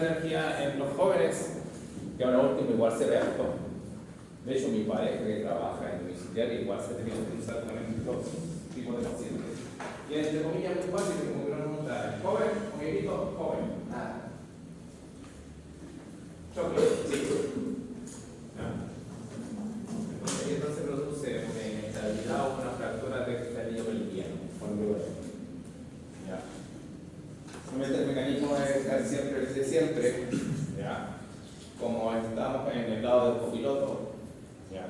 energía en los jóvenes, que ahora último igual se ve alto. De hecho, mi pareja que trabaja en domiciliario igual se ha tenido que cruzar con estos tipos de pacientes. Y entre comillas muy fácil, como que no pregunta, ¿joven o viejito? Joven. Nada. Choque, sí. Entonces se produce una inestabilidad o una fractura del anillo pelviano. ¿Ya? Solamente el mecanismo es estar siempre desde siempre, ¿ya? Como estamos en el lado del copiloto, ¿ya?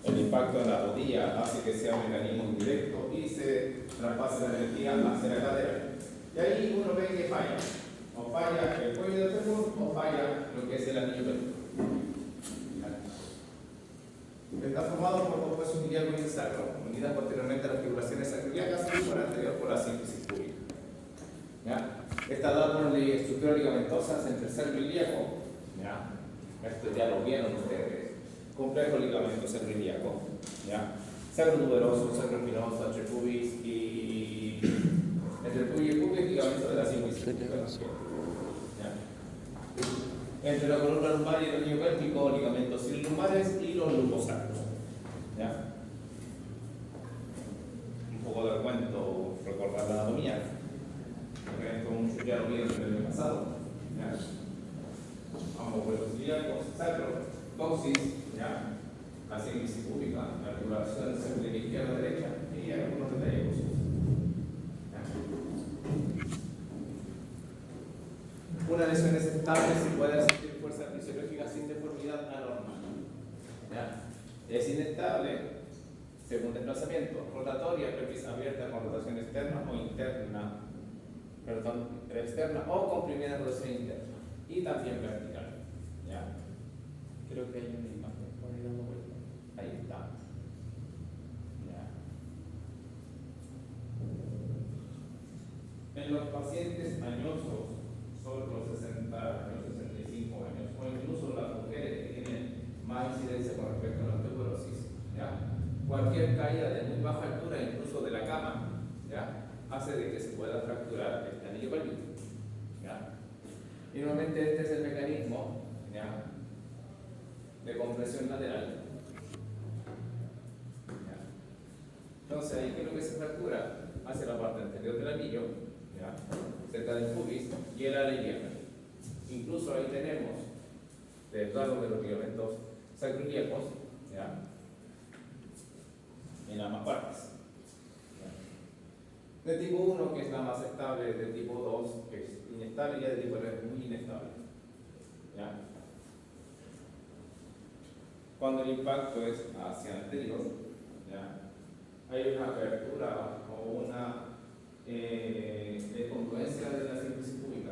El impacto en la rodilla hace que sea un mecanismo indirecto y se traspase la energía hacia la cadera. Y ahí uno ve que falla. O falla el cuello del fémur o falla lo que es el anillo pelviano. Está formado por dos huesos ilíaco y sacro, unidas posteriormente a las figuraciones sacroiliacas y por anterior por la síntesis pública. ¿Ya? Está dada por una estructura ligamentosa entre sacro ilíaco. ¿Ya? Esto ya lo vieron ustedes. Complejo ligamento sacroiliaco. ¿Ya? Sacro tuberoso, sacro espinoso, entre pubis y entre pubis y pubis, ligamento de la síntesis pública. Entre la columna lumbar y el anillo pélvico, ligamentos lumbares y los lumbosacros. ¿Ya? Un poco de cuento, recordar la anatomía. Porque esto muchos ya lo vieron en el año pasado. ¿Ya? Ambos huesos ilíacos, sacro, coxis, ¿ya? La síntesis pública, la articulación de izquierda a derecha y algunos detalles óseos. Una lesión es estable si puede asistir fuerza fisiológica sin deformidad anormal. ¿Ya? Es inestable según desplazamiento, rotatoria, pelvis abierta con rotación externa o interna, externa o comprimida en rotación interna y también vertical. ¿Ya? Creo que hay una imagen por ahí dando vuelta. Ahí está. ¿Ya? En los pacientes añosos, sobre los 60 años, 65 años, o incluso las mujeres que tienen más incidencia con respecto a la osteoporosis, ¿ya? Cualquier caída de muy baja altura, incluso de la cama, ¿ya? Hace de que se pueda fracturar el anillo pélvico. ¿Ya? Y normalmente este es el mecanismo, ¿ya? De compresión lateral. ¿Ya? Entonces, ahí, ¿qué es lo que se fractura? Hacia la parte anterior del anillo, ¿ya? Cerca del pubis y el ala ilíaca. Incluso ahí tenemos del lado de los ligamentos sacroiliacos, ¿ya? En ambas partes. ¿Ya? De tipo 1, que es la más estable, de tipo 2, que es inestable, y de tipo 3, muy inestable. ¿Ya? Cuando el impacto es hacia anterior, ¿ya? Hay una apertura o una congruencia de la síntesis pública,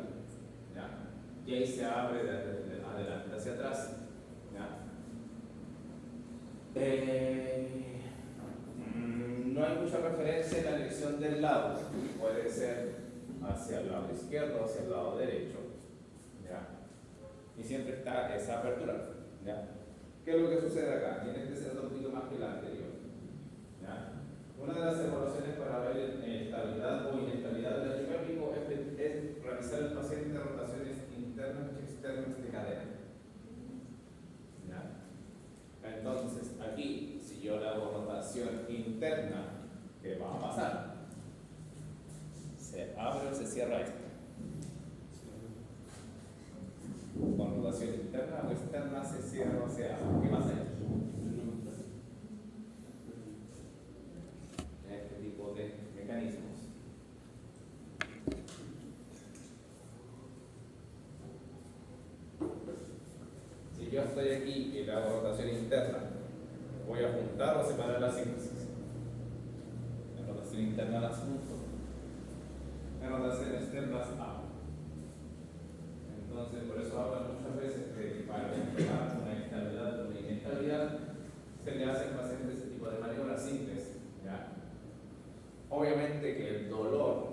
¿ya? Y ahí se abre de adelante hacia atrás, ¿ya? No hay mucha referencia en la elección del lado, puede ser hacia el lado izquierdo o hacia el lado derecho, ¿ya? Y siempre está esa apertura, ¿ya? ¿Qué es lo que sucede acá? Tiene que ser un poquito más que la anterior, ¿ya? Una de las evaluaciones para ver estabilidad o inestabilidad del anillo pélvico es realizar el paciente rotaciones internas y externas de cadera. ¿Ya? Entonces, aquí, si yo le hago rotación interna, ¿qué va a pasar? Se abre o se cierra esto. Con rotación interna o externa se cierra o se abre. ¿Qué pasa ahí? Este tipo de mecanismos. Si yo estoy aquí y le hago rotación interna, voy a juntar o separar la síntesis. En rotación interna las junto, en rotación externa las hago. Entonces, por eso hablan muchas veces de que para identificar una estabilidad o una inestabilidad se le hace al paciente ese tipo de maniobras simples. ¿Ya? Obviamente que el dolor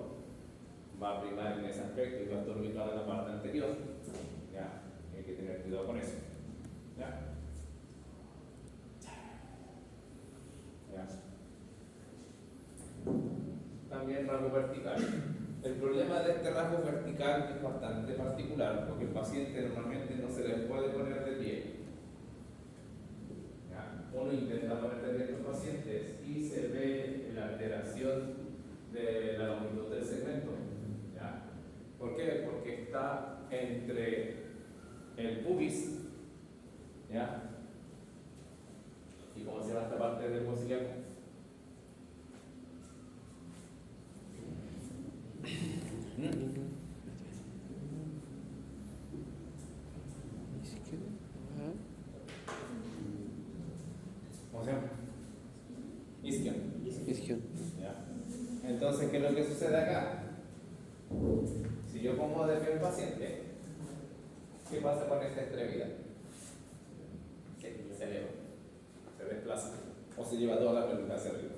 va a primar en ese aspecto y va a estar ubicado en la parte anterior. ¿Ya? Hay que tener cuidado con eso. ¿Ya? ¿Ya? También rango vertical. El problema de este rasgo vertical es bastante particular porque el paciente normalmente no se le puede poner de pie. ¿Ya? Uno intenta poner de pie a estos pacientes y se ve la alteración de la longitud del segmento. ¿Ya? ¿Por qué? Porque está entre el pubis, ¿ya? ¿Y cómo se llama esta parte del hueso ilíaco? ¿Cómo se llama? Isquion. ¿Ya? Entonces, ¿qué es lo que sucede acá? Si yo pongo de pie al paciente, ¿qué pasa con esta extremidad? Se eleva, se desplaza o se lleva toda la pelota hacia arriba.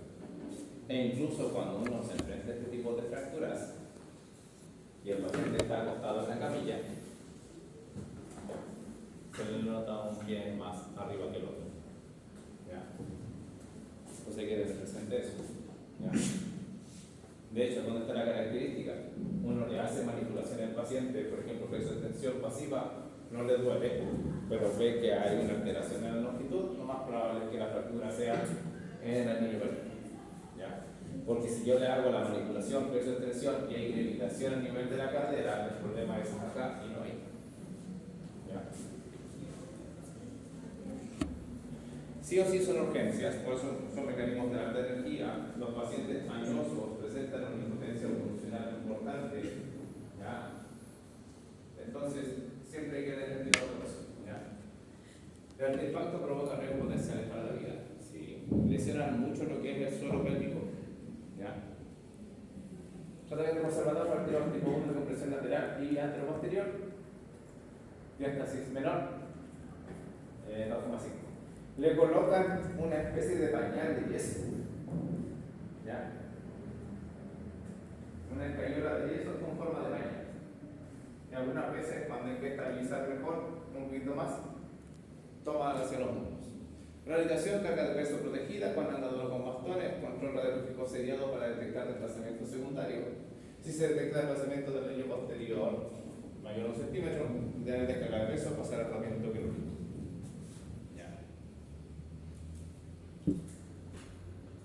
E incluso cuando uno se enfrenta a este tipo de fracturas y el paciente está acostado en la camilla, se le nota un pie más arriba que el otro. ¿Ya? Entonces hay que tener presente eso. ¿Ya? De hecho, ¿dónde está la característica? Uno le hace manipulación al paciente, por ejemplo, flexo-extensión pasiva, no le duele, pero ve que hay una alteración en la longitud, lo más probable es que la fractura sea en el nivel. ¿Ya? Porque si yo le hago la manipulación, flexo-extensión y hay gravitación a nivel de la cadera, el problema es acá y no ahí. ¿Ya? Sí o sí son urgencias, por eso son mecanismos de alta energía. Los pacientes añosos presentan una impotencia funcional importante. ¿Ya? Entonces, siempre hay que tener cuidado con eso. ¿Ya? El impacto provoca riesgos potenciales para la vida. Si lesionan mucho lo que es el suelo pélvico, ¿ya? Tratamiento conservador, partido tipo 1 de compresión lateral y anteroposterior. Diástasis menor, 2,5. Le colocan una especie de pañal de yeso. ¿Ya? Una escayola de yeso con forma de pañal. Y algunas veces, cuando hay que estabilizar mejor, un poquito más, toma hacia los muslos. Rehabilitación, carga de peso protegida, con andador con bastones, control radiológico seriado para detectar desplazamiento secundario. Si se detecta desplazamiento del leño posterior mayor a 1 centímetro, debe descargar el peso, pasar al tratamiento quirúrgico.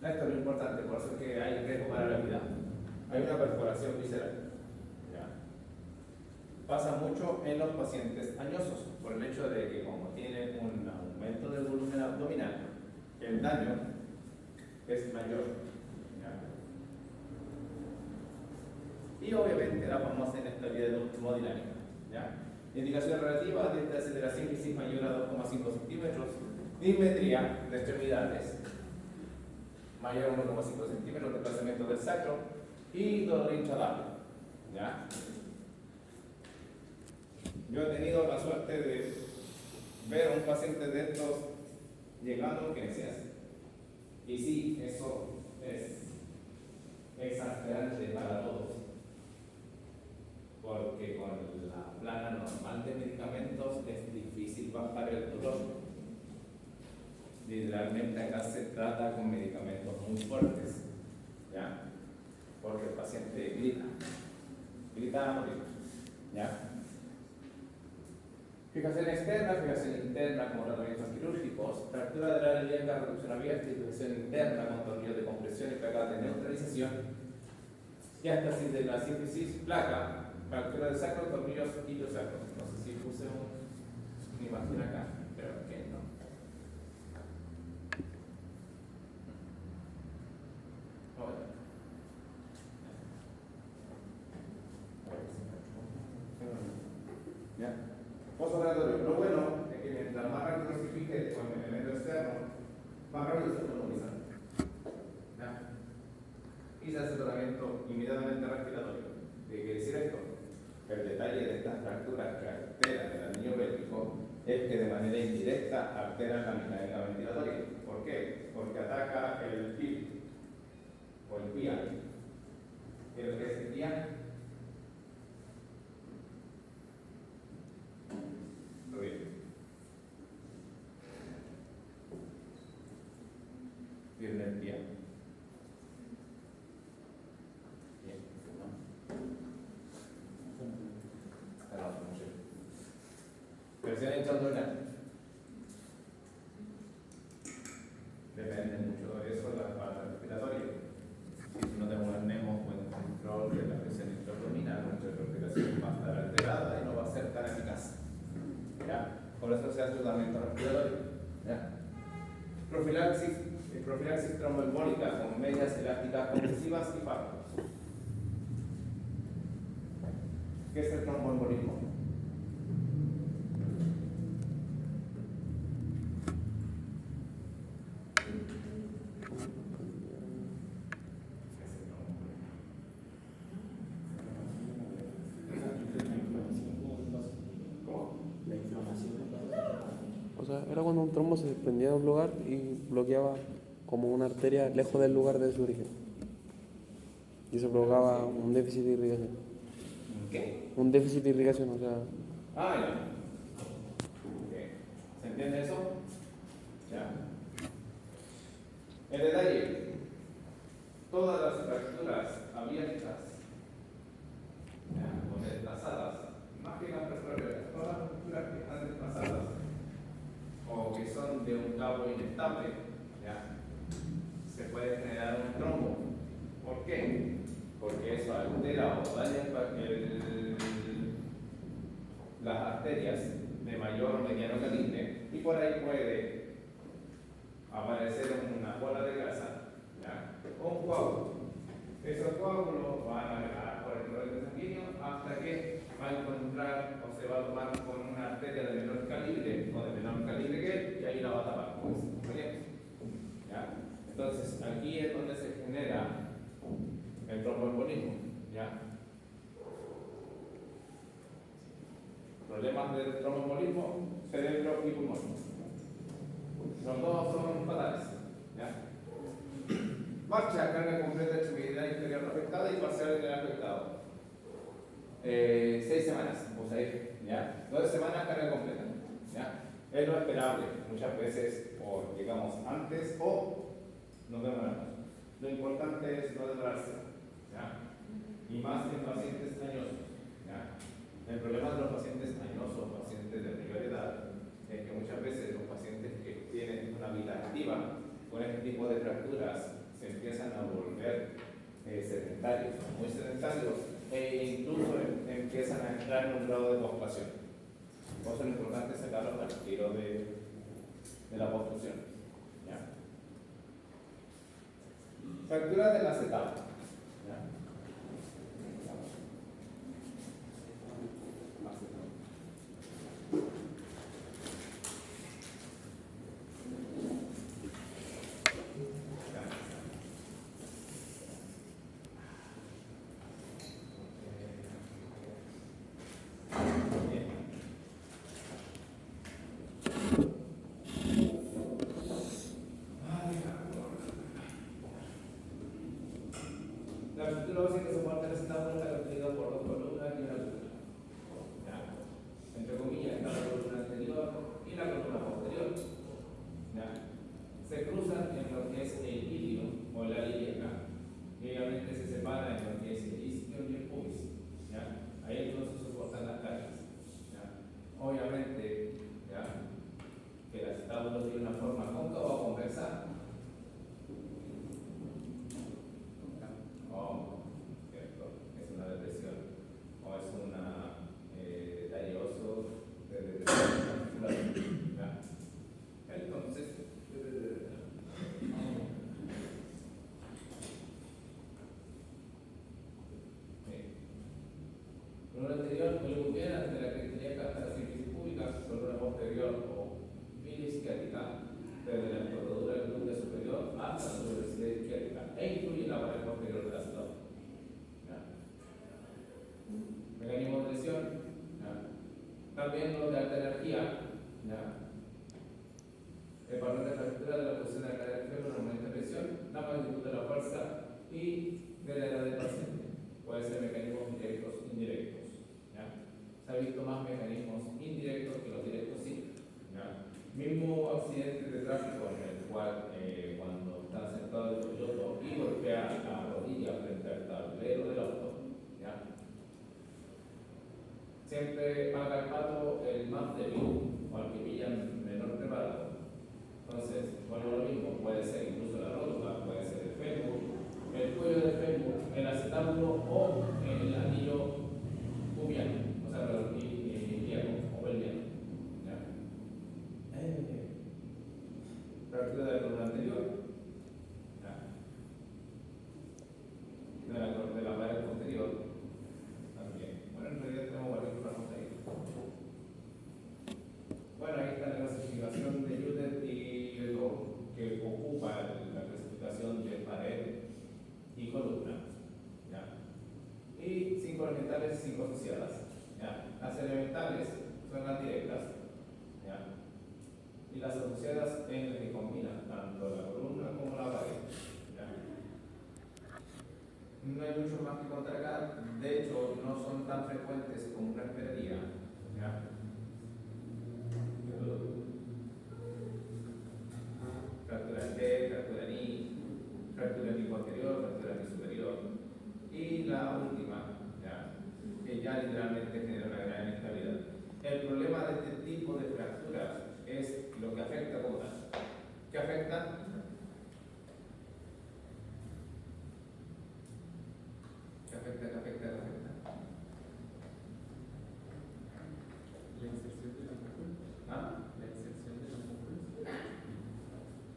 Esto es lo importante, por eso es que hay riesgo para la vida. Hay una perforación visceral. ¿Ya? Pasa mucho en los pacientes añosos, por el hecho de que como tienen un aumento del volumen abdominal, el daño es mayor. ¿Ya? Y obviamente la famosa inestabilidad hemodinámica. ¿Ya? Indicación relativa, diástasis de la sínfisis mayor a 2,5 centímetros, dismetría de extremidades mayor a 1,5 centímetros, desplazamiento del sacro y dolor intradable. ¿Ya? Yo he tenido la suerte de ver a un paciente de estos llegando a urgencias. Y sí, eso es exasperante para todos. Porque con la plana normal de medicamentos es difícil bajar el dolor. Literalmente acá se trata con medicamentos muy fuertes, ¿ya? Porque el paciente grita a morir, ¿ya? Fijación externa, fijación interna como tratamientos quirúrgicos, fractura de la ilíaca, reducción abierta y fijación interna con tornillos de compresión y placas de neutralización, diástasis de la sínfisis, placa, fractura del sacro, tornillos iliosacros. No sé si puse una imagen acá, pero que no. ¿Ya? Postoperatorio. Lo bueno es que mientras más rápido se fije con el elemento externo, más rápido se economiza. ¿Ya? Y se hace tratamiento inmediatamente respiratorio. ¿Qué quiere decir esto? El detalle de estas fracturas que alteran el anillo pélvico es que de manera indirecta alteran la mecánica ventilatoria. ¿Por qué? Porque ataca el PIB o el PIA. ¿Qué es lo que es el PIA? Lo bien. ¿Tiene el PIA? Bien, ¿no? partida de hoy. ¿Ya? Profilaxis tromboembólica con medias elásticas compresivas y fármacos. ¿Qué es el tromboembolismo? O sea, era cuando un trombo se desprendía de un lugar y bloqueaba como una arteria lejos del lugar de su origen. Y eso provocaba un déficit de irrigación. ¿Qué? Un déficit de irrigación, o sea... Ah, ya. Okay. ¿Se entiende eso? Ya. El detalle, todas las fracturas abiertas o desplazadas, más que las fracturas, todas las fracturas que están desplazadas o que son de un cabo inestable, ¿ya? Se puede generar un trombo. ¿Por qué? Porque eso altera o daña las arterias de mayor o mediano calibre y por ahí puede aparecer una bola de grasa, ¿ya? O un coágulo. Esos coágulos van a navegar por el torrente sanguíneo hasta que va a encontrar o se va a tomar con una arteria de menor calibre o de menor calibre que él y ahí la va a tapar con ese componente. ¿Ya? Entonces aquí es donde se genera el tromboembolismo. ¿Ya? Problemas del tromboembolismo, cerebro y pulmón. Los dos son fatales. ¿Ya? Marcha, carga completa de extremidad inferior afectada y parcial del afectado. 6 semanas, vamos a ir. ¿Ya? 12 semanas carga completa. ¿Ya? Es lo esperable. Muchas veces o llegamos antes o nos demoramos. Lo importante es no demorarse. ¿Ya? Y más en pacientes añosos. ¿Ya? El problema de los pacientes añosos, pacientes de mayor edad, es que muchas veces los pacientes que tienen una vida activa con este tipo de fracturas se empiezan a volver sedentarios, muy sedentarios, e incluso empiezan a entrar en un grado de postración. Por eso lo importante es sacarlos al tiro de la postración. ¿Ya? Fractura del acetato. ¿Ya? La estructura básica que soporta el acetato está constituida por dos columnas y una columna. ¿Ya? Entre comillas está la columna anterior y la columna posterior. ¿Ya? Se cruzan en lo que es el ilio o la ilíaca y obviamente se separan en lo que es el isquio y el pubis. ¿Ya? Ahí entonces soportan las cargas. ¿Ya? Obviamente, ¿ya? Que el acetábulo tiene una forma cóncava o convexa. ¿Cierto? Es una depresión o es una talloso de depresión articular. Entonces, columna anterior, muy bien, ante la criteria hasta la sífilis pública, columna posterior o bilisquiática, desde la escotadura del glúteo superior hasta la tuberosidad isquiática, e incluye la pared posterior del acetato. Mecanismo de lesión, ¿ya? También los de alta energía, ¿ya? El patrón de fractura de la posición de la cadera externa aumenta la presión, la magnitud de la fuerza y de la edad del paciente. Puede ser mecanismos directos o indirectos. ¿Ya? Se ha visto más mecanismos indirectos que los directos sí. ¿Ya? Mismo accidente de tráfico en el cual cuando está sentado el piloto y golpea la rodilla frente al tablero del auto. ¿Ya? Siempre haga el pato el más débil o al que pillan menor preparado. Entonces, bueno, lo mismo, puede ser incluso la rótula, puede ser el fémur, el cuello del fémur, el acetábulo o el anillo pubiano, o sea, perdón, ilíaco o pelviano. ¿Ya? fractura del columna anterior, ¿ya? De la pared posterior también. Bueno, en realidad tenemos varios planos ahí. Bueno, ahí está la clasificación de Judet y lo que ocupa la clasificación de pared y columna, ¿ya? Y 5 elementales y 5 asociadas, ¿ya? Las elementales son las directas, ¿ya? Y las asociadas en las que combinan tanto la columna como la pared, ¿ya? No hay mucho más que contar acá, de hecho no son tan frecuentes como una esperaría, ¿ya? Fractura en T, fractura en I, fractura en tipo anterior, fractura en superior. Y la última, ¿ya? Que ya literalmente genera una gran inestabilidad. El problema de este tipo de fracturas es lo que afecta como tal. ¿Qué afecta? ¿Qué afecta? ¿Qué afecta? ¿Qué afecta? La inserción de los músculos. ¿Ah? La inserción de los músculos.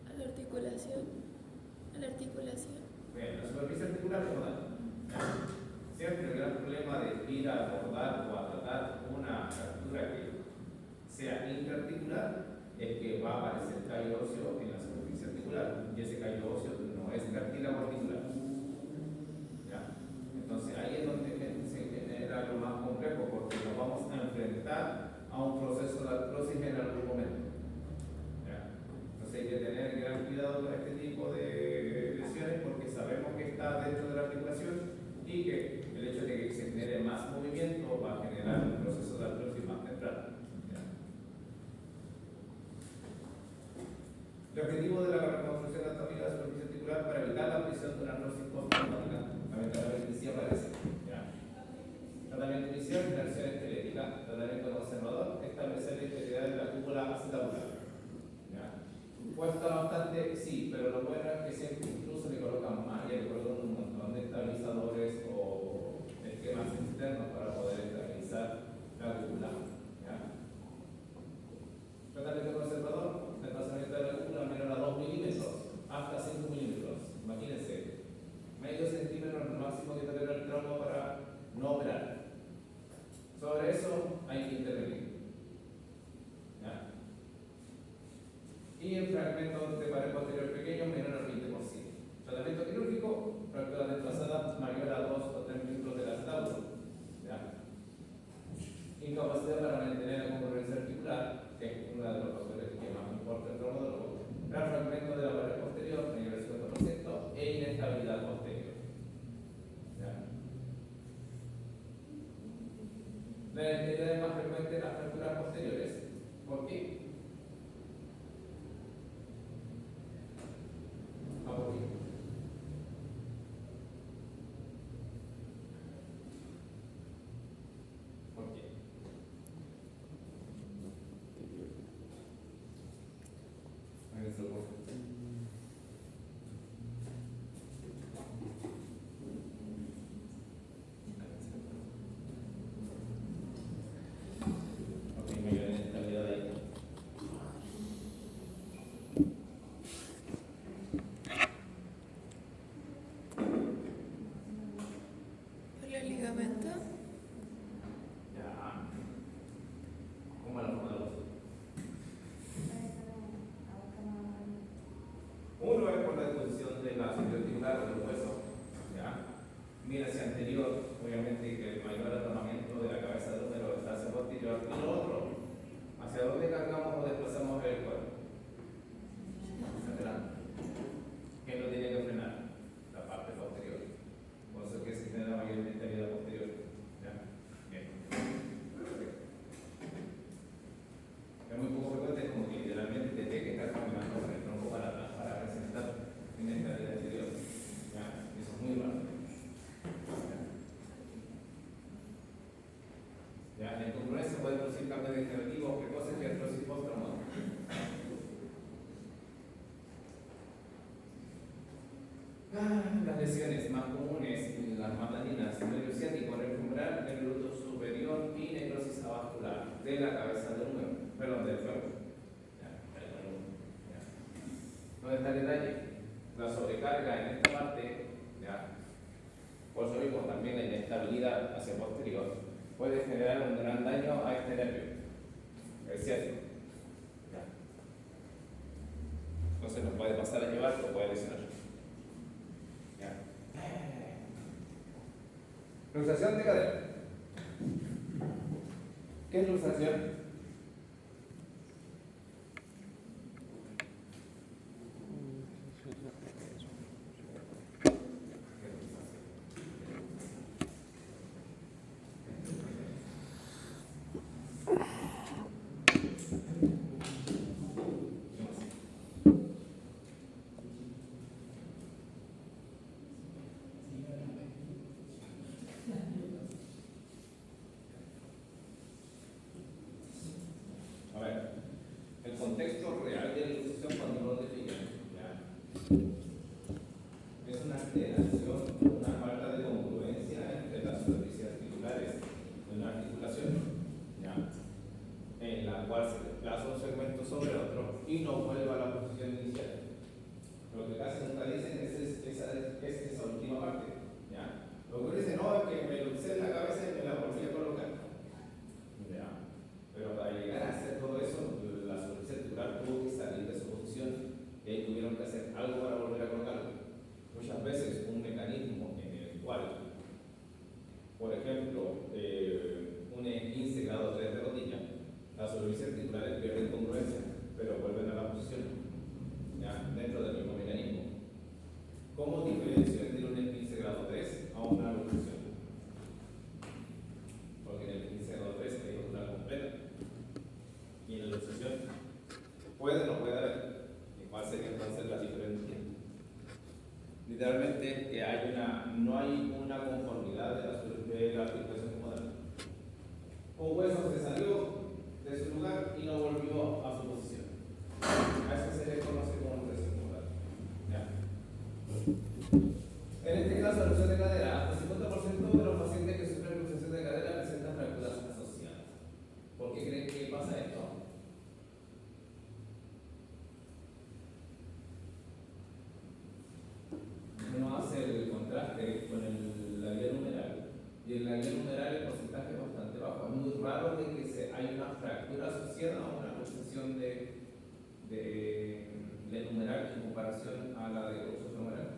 A la articulación. A la articulación. Bien, la superficie articular como tal. Siempre el gran problema de ir a abordar o a tratar una fractura que sea intraarticular es que va a aparecer callo óseo en la superficie articular y ese callo óseo no es cartílago articular. ¿Ya? Entonces ahí es donde se genera lo más complejo porque nos vamos a enfrentar a un proceso de artrosis en algún momento. ¿Ya? Entonces hay que tener gran cuidado con este tipo de lesiones porque sabemos que está dentro de la articulación y que el hecho de que se genere más movimiento va a generar un proceso de artrosis más temprano. El objetivo de la reconstrucción de anatomía de la superficie articular para evitar la aparición de una artrosis postraumática, lamentablemente sí aparece. ¿Ya? Tratamiento inicial, inversión esquelética, tratamiento conservador, establecer la integridad de la cúpula acetabular. ¿Ya? Cuesta bastante, sí, pero lo bueno es que siempre incluso le colocan más, ya le colocan un montón de estabilizadores o esquemas externos para poder estabilizar la cúpula. ¿Ya? Tratamiento conservador, desplazamiento de la cúpula menor a 2 milímetros hasta 5 milímetros. Imagínense, medio centímetro es lo máximo que tolera el trombo para no operar. Sobre eso hay que intervenir. ¿Ya? Y el fragmento de pared posterior pequeño menor al 20%. Tratamiento quirúrgico, fractura desplazada mayor a 2 o 3 milímetros del acetábulo. ¿Ya? Incapacidad para mantener la congruencia articular, que es uno de los factores que más importa el traumatólogo. Gran fragmento de la pared posterior, mayor al 50%, e inestabilidad posterior. ¿Ya? La inestabilidad es más frecuente en las fracturas posteriores. ¿Por qué? ¿Por qué? ¿Por qué? Ok, mayor inestabilidad ahí. Por el ligamento. Ya. ¿Cómo la forma de los? Uno es por la disposición de la cinta articular o del hueso. ¿Ya? Mira hacia anterior, obviamente que el mayor atornamiento de la cabeza del húmero está hacia posterior. Y lo otro, hacia dónde cargamos o desplazamos el cuerpo. Hacia adelante. ¿Qué no tiene que frenar? La parte posterior. Por eso es que se genera mayor inestabilidad posterior. ¿Ya? Bien. Es muy poco frecuente, es como que literalmente te tiene que estar caminando con el tronco para atrás para presentar inestabilidad anterior. ¿Ya? Eso es muy raro. ¿Ya? En congruencia puede producir cambios degenerativos precoces y artrosis postraumática. Las lesiones más comunes, las más dañinas, nervio ciático, nervio femoral, nervio glúteo superior y necrosis avascular de la cabeza del húmero, perdón, del cuerpo. Ya. ¿Dónde está el detalle? La sobrecarga en esta parte, ya, por eso mismo también la inestabilidad hacia posterior puede generar un gran daño a este nervio, el ciático. Ya. Entonces nos puede pasar a llevar o puede lesionar. Ya. Luxación de cadera. ¿Qué es luxación? A ver, el contexto real de la luxación cuando uno lo define, ¿ya? Es una alteración, una falta de congruencia entre las superficies articulares de una articulación, ¿ya? En la cual se desplaza un segmento sobre otro y no vuelve a la posición inicial. Lo que casi nunca dicen es esa última parte, ¿ya? Lo que dicen, no, es que me luxé en la cabeza y me la volví a colocar. ¿Ya? Pero para llegar a hacer todo eso, la superficie articular tuvo que salir de su posición y ahí tuvieron que hacer algo para volver a colocarlo. Muchas veces un mecanismo en el cual, por ejemplo, un 15 grado 3 de rodilla, las superficies articulares pierden congruencia, pero vuelven a la posición, ¿ya? Dentro del mismo mecanismo. ¿Cómo diferencio entre un 15 grado 3 a una luxación? Porque en el 15 grado 3 hay rotura completa. Y en la luxación puede o no puede haber. ¿Y cuál sería entonces la diferencia? Literalmente que no hay una conformidad de la articulación como tal. Un hueso se salió de su lugar y no volvió a su posición. A eso se le conoce como luxación como tal. ¿Ya? En este caso, la luxación de cadera, el 50% de los pacientes que sufren luxación de cadera presentan fracturas asociadas. ¿Por qué creen que pasa esto? Uno hace el contraste con la guía numeral y en la guía numeral el porcentaje es bastante bajo. Es muy raro de que hay una fractura asociada a una luxación de numeral en comparación a la de luxación numeral.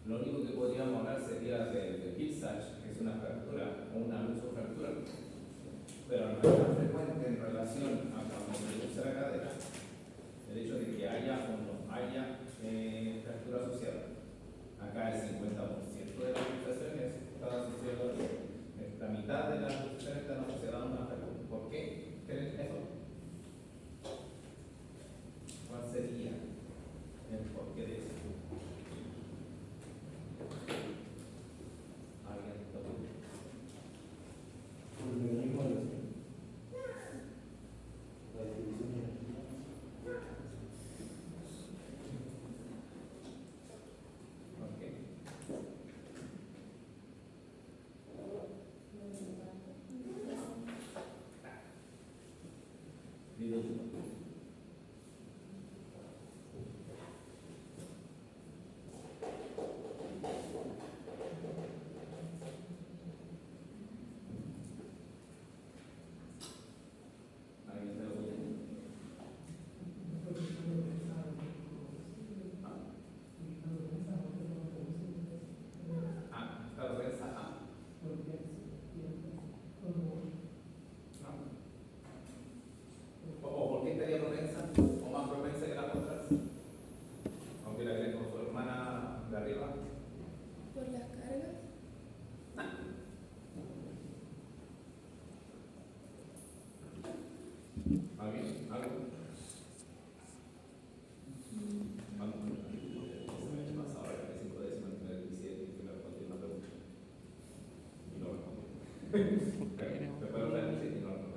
Lo único que podríamos hablar sería de Hip-Sachs, que es una fractura o una luxofractura, pero no es tan frecuente en relación a cuando se luxa la cadera el hecho de que haya o no haya fractura asociada. Acá el 50% de las luxaciones están asociadas, la mitad de las luxaciones están asociadas a una fractura. ¿Por qué creen eso? ¿Cuál sería el porqué de eso? ¿Alguien lo tiene? El mecanismo de la distribución. ¿Por qué? Dilo tú. ¿Alguien se lo puede decir? Está la prensa. O por qué estaría propensa, o más propensa que la otra, aunque la creen con su hermana de arriba. Por las cargas. ¿Alguien? ¿Algo? Vamos. Se me ha hecho pasado ahora el 5 décimas en el 17 que me respondí una pregunta. Y no respondí. Después lo revisé y no respondí.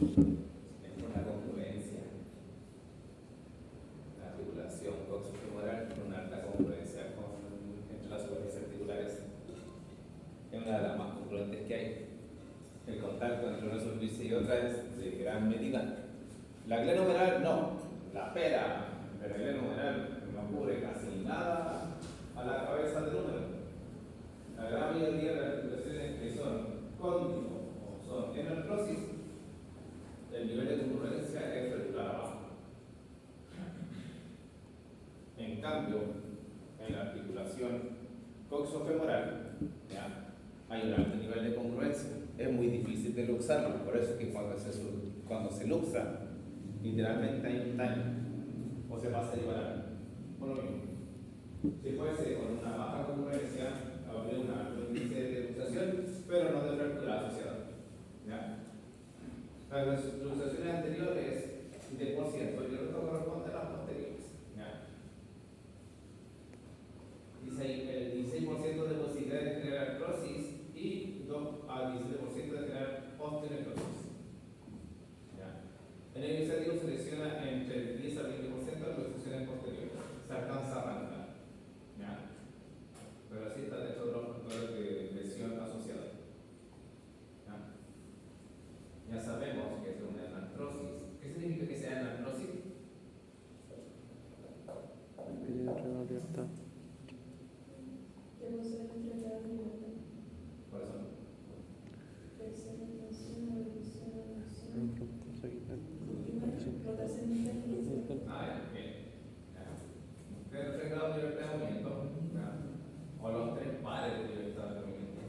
Es por la congruencia. La articulación coxofemoral con una alta congruencia entre las superficies articulares. Es una de las más congruentes que hay. El contacto entre una superficie dice, y otra es de gran medida. La glenohumeral no, la pera de la glenohumeral no cubre casi nada a la cabeza del número. La gran mayoría de las articulaciones que son cóndilo o son en artrosis, el nivel de congruencia es regular abajo. En cambio, en la articulación coxofemoral, ¿ya? Hay un alto nivel de congruencia. Es muy difícil de luxarlo, por eso es que cuando se luxa, literalmente hay un daño o se pasa a llevar algo. Por lo mismo, si fuese con una baja congruencia, habría un alto índice de luxación, pero no de fractura asociada. ¿Ya? Las luxaciones anteriores de por ciento, y el resto corresponde a las posteriores. ¿Ya? Dice ahí el 16% de posibilidad de tener artrosis y 2 al 17% de tener osteonecrosis. En el iniciativo se lesiona entre el 10 al 20% de las luxaciones posteriores. Se alcanza a arrancar. ¿Ya? Pero así está dentro de los factores de lesión asociada. Ya sabemos que es una anartrosis. ¿Qué significa que sea anartrosis? Pide entrega abierta. Que no se entrega abierta. Por eso. Tercera intención, evolución, evolución. Rotación interna. Bien. Tercer grado de libertad de movimiento. O los 3 pares de libertad de movimiento.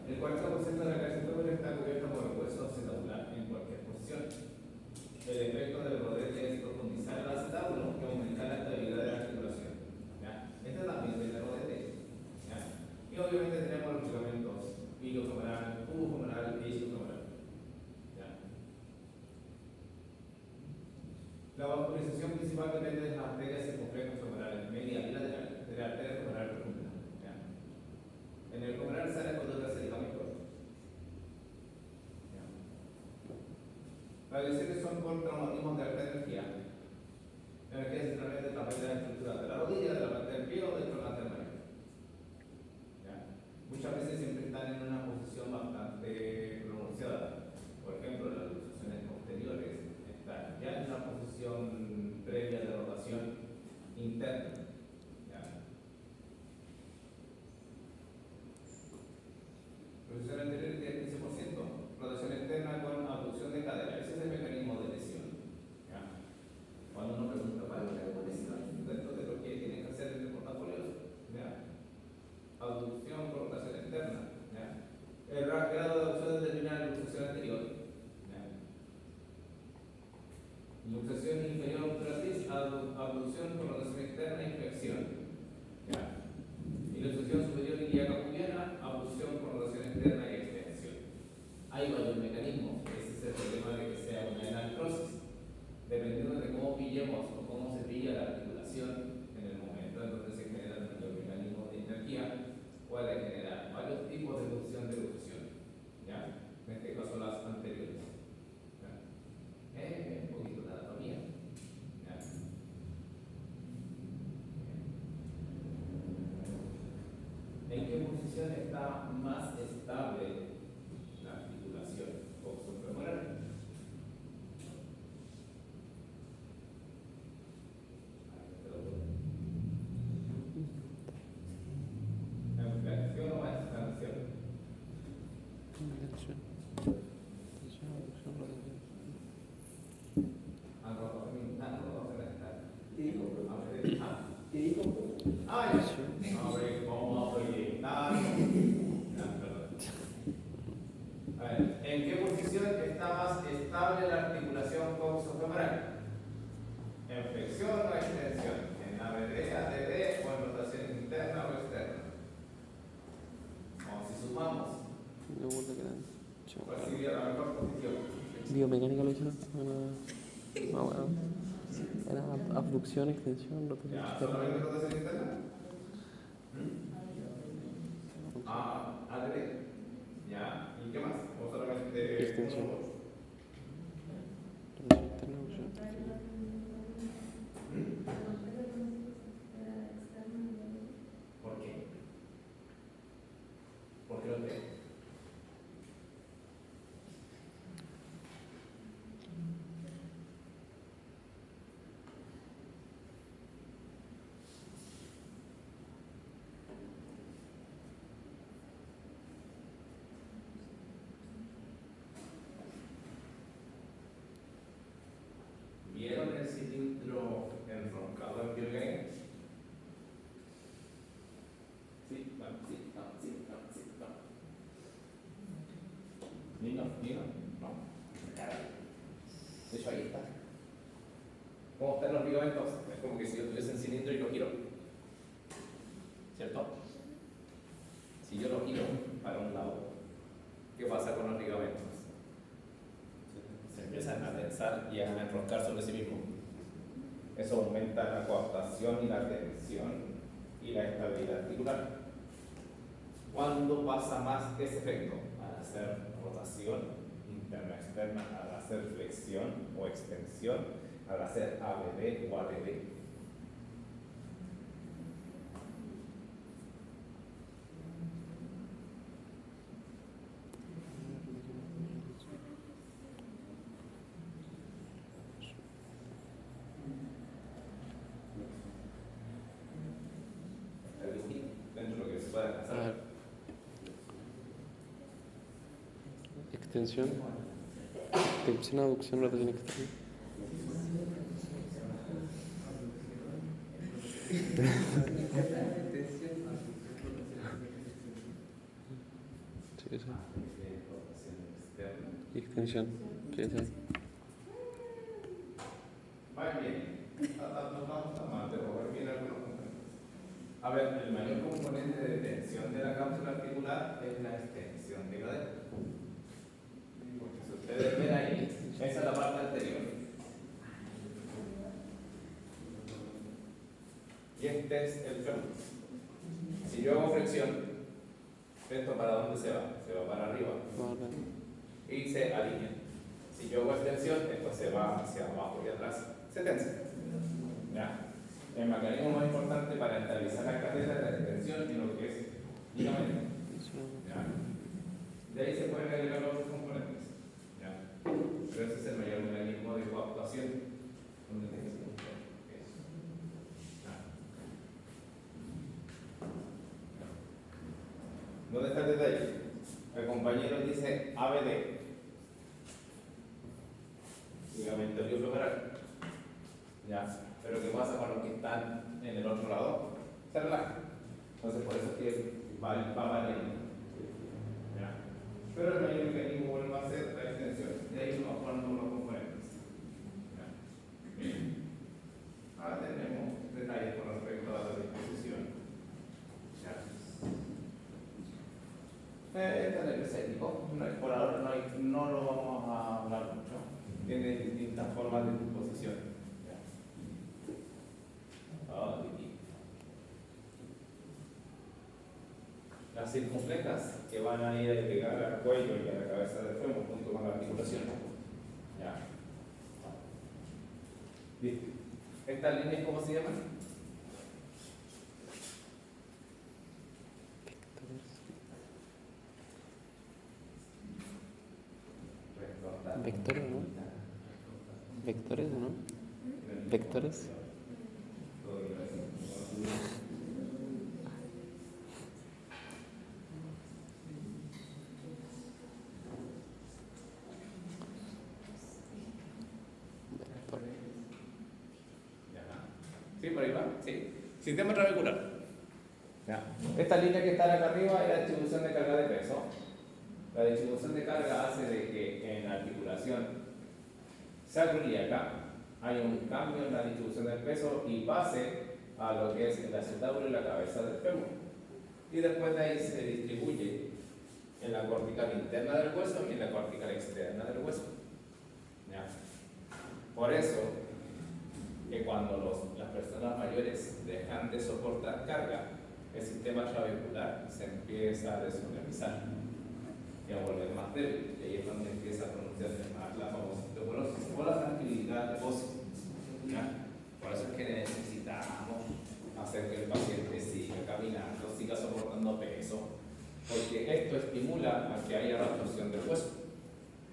El 40% de la cabeza femoral está cubierta por el hueso acetabular en cualquier posición. El efecto del rodete es profundizar el acetábulo y aumentar la estabilidad de la articulación. Este también es el rodete. Y obviamente tenemos los ligamentos iliofemoral, pubofemoral e isquiofemoral. La vascularización principal depende de las arterias circunflexas femorales, media y lateral, de la arteria femoral profunda. En el femoral sale cuando se ligamento. Las lesiones son por traumatismos de alta energía. La energía es centralmente a través de la estructura de la rodilla, de la parte del pie o del tornante del mayor. Muchas veces siempre están en una posición bastante pronunciada. Por ejemplo, las luxaciones posteriores están ya en una posición previa de rotación interna. Rotación anterior tiene 15%, rotación externa con abducción de cadera. Ese es el mecanismo de lesión. Cuando uno pregunta para qué hago lesión, dentro de lo que tiene que hacer en el portafolio, abducción por rotación externa. El grado de abducción determina la luxación anterior. Luxación inferior ultratriz, abducción por rotación externa y flexión. Y luxación superior ilíaca pubiana, abducción por rotación externa y extensión. Hay varios mecanismos. Ese es el problema de que sea una anartrosis. Dependiendo de cómo pillemos o cómo se pilla la articulación en el momento en donde se generan los mecanismos de energía, puede generar varios tipos de función de luxación. En este caso las anteriores. Un poquito de anatomía. ¿En qué posición está más estable la articulación coxofemoral? ¿En flexión o extensión? ¿En qué posición está más estable la articulación coxofemoral? ¿En flexión o extensión? ¿En ABD, ADD o en rotación interna o externa? O si sumamos, ¿cuál sería la mejor posición? Biomecánica lo hicieron. No, bueno. Era abducción, extensión, rotación ¿Ya? externa. ¿Solamente rotación interna? ADD. ¿Ya? ¿Y qué más? ¿O solamente Extensión. uno? Rotación externa, abducción. ¿Por qué? ¿Por qué lo creo? ¿Ni no? No. Caray. De hecho, ahí está. ¿Cómo están los ligamentos? Es como que si yo tuviese un cilindro y lo giro. ¿Cierto? Si yo lo giro para un lado, ¿qué pasa con los ligamentos? Se empiezan a tensar y a enroscar sobre sí mismos. Eso aumenta la coaptación y la tensión y la estabilidad articular. ¿Cuándo pasa más ese efecto? Al hacer rotación interna-externa, al hacer flexión o extensión, al hacer ABD o ADD. Dentro de lo que se puede A alcanzar. ver. Extensión. Extensión, aducción, rotación externa. Sí, eso. Y extensión. Sí, eso. Va bien. No vamos tan mal, pero va bien algunos componentes. A ver, el mayor componente de tensión de la cápsula articular es la extensión de cadera. Porque si ustedes ven ahí, esa es la parte anterior. Y este es el fémur. Si yo hago flexión, ¿esto para dónde se va? Se va para arriba. Vale. Y se alinea. Si yo hago extensión, esto se va hacia abajo y atrás. Se tensa. ¿Ya? El mecanismo más importante para estabilizar la cadera es la extensión y lo que es ligamento. ¿Ya? De ahí se pueden agregar los otros componentes. ¿Ya? Pero ese es el mayor mecanismo de coaptación. Donde tienes que buscar eso. ¿Ya? ¿Dónde está el detalle? El compañero dice ABD. Ligamento iliofemoral. ¿Ya? Pero ¿qué pasa con los que están en el otro lado? Se relajan. Entonces por eso es que va variando. ¿Ya? Pero el mayor mecanismo vuelve a ser la extensión. De ahí nos ponen los componentes. ¿Ya? Bien. Ahora tenemos detalles con respecto a la disposición. ¿Ya? Este es el específico. Por ahora no lo vamos a hablar mucho. Tiene distintas formas de disposición. Las circunflejas que van a ir a pegar al cuello y a la cabeza del fémur junto con la articulación. ¿Ya? ¿Viste? ¿Estas líneas cómo se llaman? Vectores, ¿no? Vectores, ¿no? Vectores. ¿Sí? ¿Por ahí va? Sí. Sistema trabecular. Ya. Esta línea que está acá arriba es la distribución de carga de peso. La distribución de carga hace de que en la articulación sacroiliaca hay un cambio en la distribución del peso y pase a lo que es el acetábulo y la cabeza del fémur. Y después de ahí se distribuye en la cortical interna del hueso y en la cortical externa del hueso. ¿Ya? Por eso que cuando las personas mayores dejan de soportar carga, el sistema trabecular se empieza a desorganizar y a volver más débil. Y ahí es donde empieza a pronunciarse más la famosa osteoporosis o la tranquilidad de óseo. Por eso es que necesitamos hacer que el paciente siga caminando, siga soportando peso, porque esto estimula a que haya reabsorción del hueso.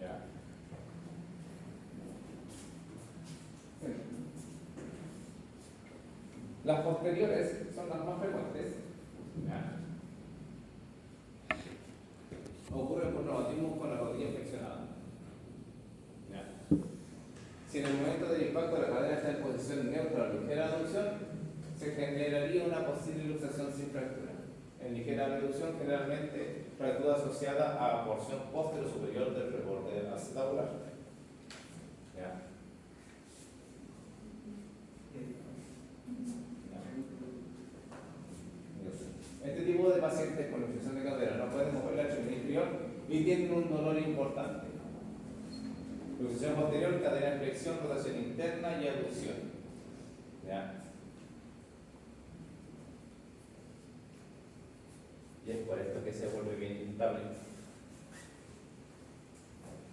¿Ya? Las posteriores son las más frecuentes. ¿Ya? Ocurre por traumatismo con la rodilla flexionada. ¿Ya? Si en el momento del impacto la cadera está en posición neutra o ligera aducción, se generaría una posible luxación sin fractura. En ligera reducción, generalmente fractura asociada a la porción posterior superior del tiene un dolor importante. Luxación posterior, cadera de flexión, rotación interna y abducción. ¿Ya? Y es por esto que se vuelve bien instable.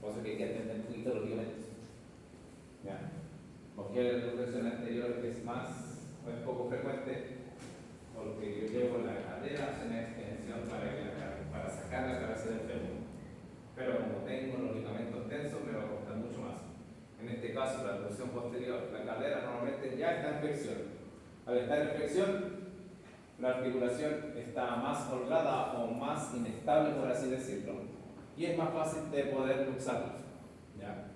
Por eso que hay que atender un poquito los ligamentos. ¿Ya? Porque la luxación anterior es más o es poco frecuente, porque yo llevo la cadera hacia una extensión para sacar la cabeza del fémur. Pero como tengo los ligamentos tensos, me va a costar mucho más. En este caso, la abducción posterior, la cadera normalmente ya está en flexión. Al estar en flexión, la articulación está más holgada o más inestable, por así decirlo, y es más fácil de poder luxarla. ¿Ya?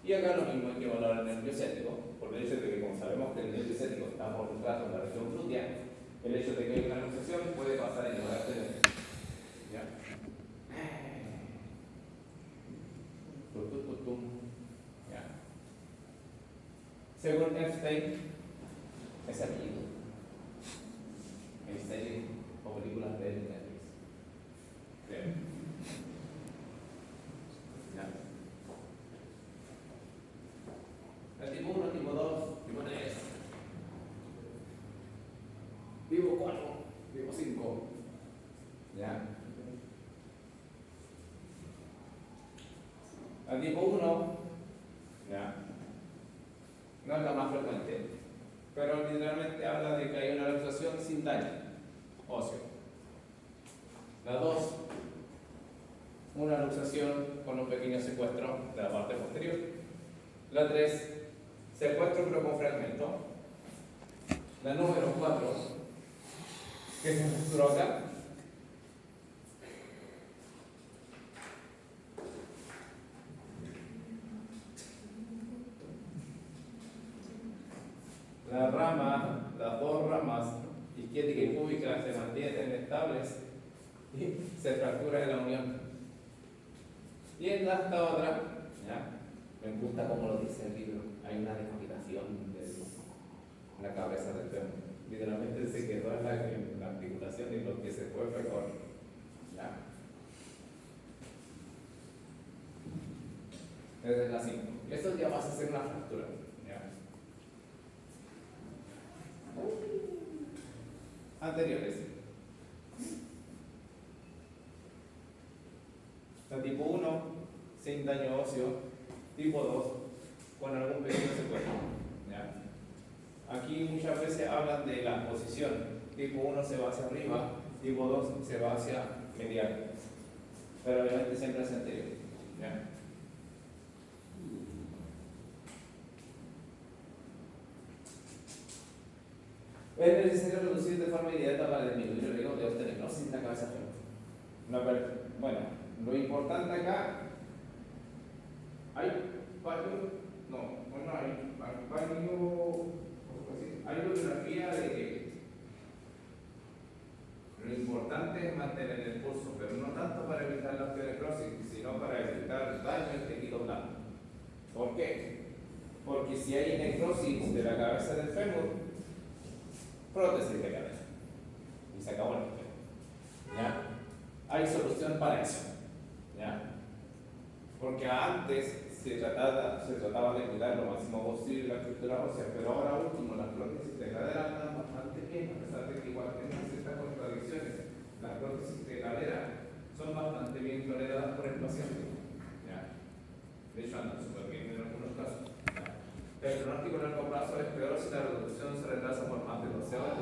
Y acá lo mismo hay que valorar el nervio ciático, por el hecho de que, como sabemos que el nervio ciático está por detrás de la región glútea, el hecho de que haya una luxación puede pasar en lugar de nervio. ¿Ya? ¿Ya? Según Epstein, es apellido. Einstein o películas de Netflix. Creo. ¿Ya? El tipo 1, tipo 2, tipo 3, tipo 4, tipo 5. ¿Ya? El tipo 1, ¿ya? No es la más frecuente, pero literalmente habla de que hay una luxación sin daño óseo. La 2, una luxación con un pequeño secuestro de la parte posterior. La 3, secuestro pero con fragmento. La número 4, que se fracturó acá. La rama, las dos ramas, isquiética y púbica, se mantienen estables y se fractura en la unión. Y en esta otra, ¿ya? Me gusta como lo dice el libro, hay una decapitación de la cabeza del fémur. Literalmente se quedó en la articulación y lo que se fue mejor. ¿Ya? Desde la 5. Esto ya vas a hacer una fractura. ¿Ya? Anteriores. La tipo 1, sin daño óseo. Tipo 2, con algún pequeño secuestro. ¿Ya? Aquí muchas veces hablan de la posición. Tipo 1 se va hacia arriba, tipo 2 se va hacia medial. Pero obviamente siempre hacia anterior. ¿Ya? Es necesario reducir de forma inmediata para disminuir el riesgo de osteoporosis en la cabeza fémur. Bueno, lo importante acá, hay bibliografía de que lo importante es mantener el pulso, pero no tanto para evitar la osteoporosis, sino para evitar el daño del tejido blando. ¿Por qué? Porque si hay necrosis de la cabeza del fémur, prótesis de cadera. Y se acabó el problema. ¿Ya? Hay solución para eso. ¿Ya? Porque antes se trataba de cuidar lo máximo posible la estructura ósea, pero ahora último las prótesis de cadera andan bastante bien, a pesar de que igual tienen ciertas contradicciones. Las prótesis de cadera son bastante bien toleradas por el paciente. ¿Ya? De hecho andan súper bien en algunos casos. ¿Ya? El pronóstico a largo plazo es peor si la reducción se retrasa por más de 12 horas.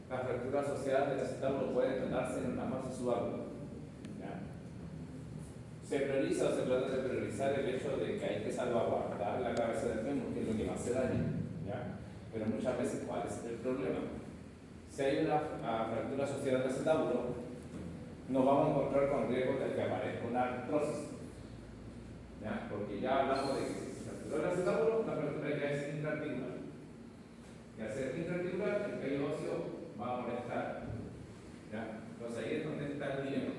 Las fracturas asociadas del acetábulo pueden tratarse en una fase suave. ¿Ya? Se prioriza o se trata de priorizar el hecho de que hay que salvaguardar la cabeza del fémur, que es lo que más se daña. ¿Ya? Pero muchas veces, ¿cuál es el problema? Si hay una fractura asociada al acetábulo, nos vamos a encontrar con riesgo de que aparezca una artrosis. ¿Ya? Porque ya hablamos de que si se fracturó el acetábulo, la fractura ya es intraarticular. Y al ser intraarticular, el callo óseo va a molestar. ¿Ya? Entonces ahí es donde está el dilema.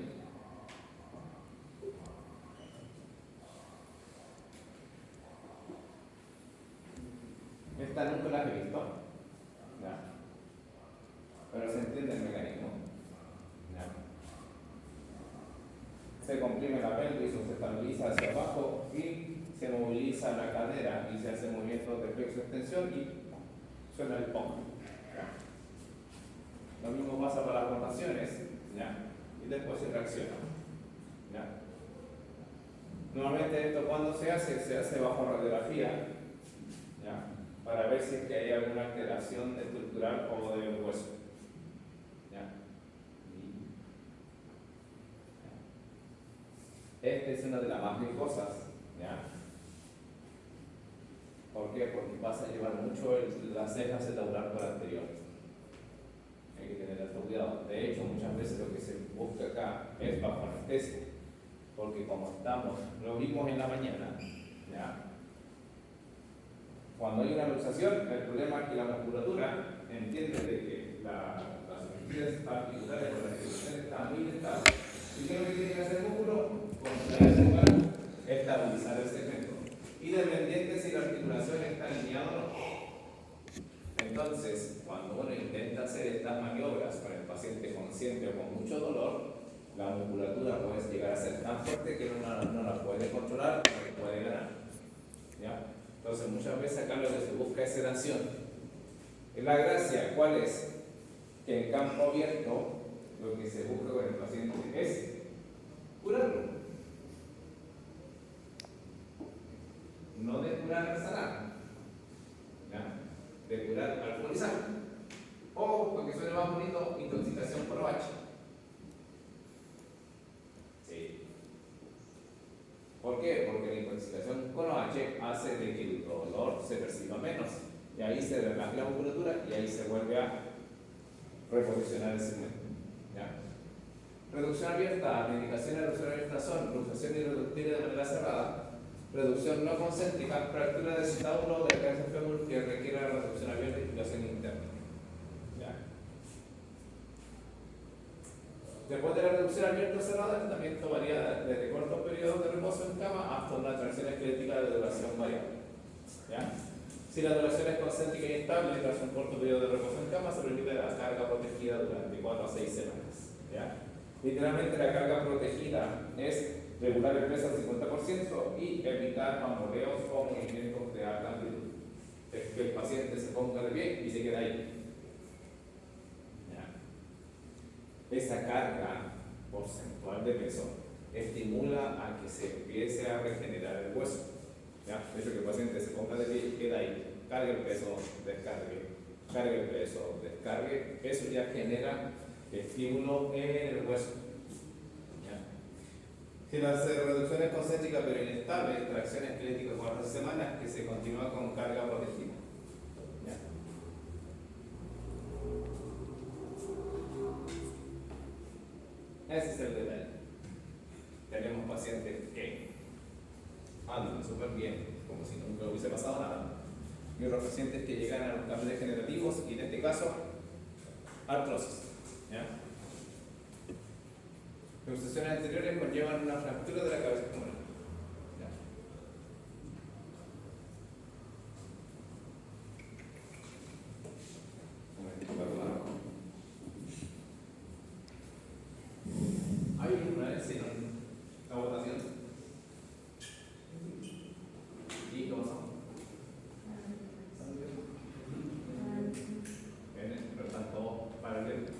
Esta nunca la he visto. ¿Ya? Pero se entiende el mecanismo. ¿Ya? se comprime la pelvis o se estabiliza hacia abajo y se moviliza la cadera y se hace movimientos de flexo-extensión y suena el pop. Lo mismo pasa para las rotaciones, ¿ya? Y después se reacciona. ¿Ya? Normalmente esto cuando se hace bajo radiografía, ¿ya? Para ver si es que hay alguna alteración estructural o del hueso. ¿Ya? Esta es una de las más ricosas, ¿ya? ¿Por qué? Porque vas a llevar mucho las cejas por anterior. Hay que tener alto cuidado. De hecho, muchas veces lo que se busca acá es bajo anestesia, porque como lo vimos en la mañana, ¿ya? Cuando hay una luxación, el problema es que la musculatura entiende de que las unidades articulares o la ejecución está muy inestable. ¿Y qué es lo que tiene que hacer el músculo? Estabilizar el segmento. Y dependiente si la articulación está alineada o no. Entonces, cuando uno intenta hacer estas maniobras con el paciente consciente o con mucho dolor, la musculatura puede llegar a ser tan fuerte que uno no la puede controlar, no puede ganar. ¿Ya? Entonces, muchas veces acá lo que se busca es sedación. La gracia, ¿cuál es? Que en campo abierto, lo que se busca con el paciente es curarlo. No de curar sanar, ¿ya? De curar alcoholizar. O, porque suena más bonito, intoxicación por OH. Sí. ¿Por qué? Porque la intoxicación con OH hace de que el dolor se perciba menos. Y ahí se relaja la musculatura y ahí se vuelve a reposicionar el segmento. ¿Ya? Reducción abierta, medicación de reducción abierta son luxación irreductible de manera cerrada, reducción no concéntrica, fractura de citabulo de cabeza fémur que requiere la reducción abierta y fijación interna. ¿Ya? Después de la reducción abierta o cerrada, el tratamiento varía desde cortos periodos de reposo en cama hasta una tracción esquelética de duración variable. ¿Ya? Si la duración es concéntrica y estable tras un corto periodo de reposo en cama, se permite la carga protegida durante 4 a 6 semanas. ¿Ya? Literalmente la carga protegida es regular el peso al 50% y evitar bamboleos o movimientos de alta amplitud. Es que el paciente se ponga de pie y se queda ahí. ¿Ya? Esa carga porcentual de peso estimula a que se empiece a regenerar el hueso. ¿Ya? Eso que el paciente se ponga de pie y queda ahí. Cargue el peso, descargue. Cargue el peso, descargue. Eso ya genera estímulo en el hueso. Si la reducción es concéntrica pero inestable, tracción esquelética 4 semanas que se continúa con carga protegida. ¿Ya? Ese es el detalle. Tenemos pacientes que andan súper bien, como si nunca hubiese pasado nada. Y otros pacientes que llegan a los cambios degenerativos y en este caso, artrosis. ¿Ya? Luxaciones anteriores conllevan una fractura de la cabeza femoral. ¿Ya? Un momentito para tomar agua. ¿Hay una vez en la votación? ¿Y cómo son? Pero están todos paralelos.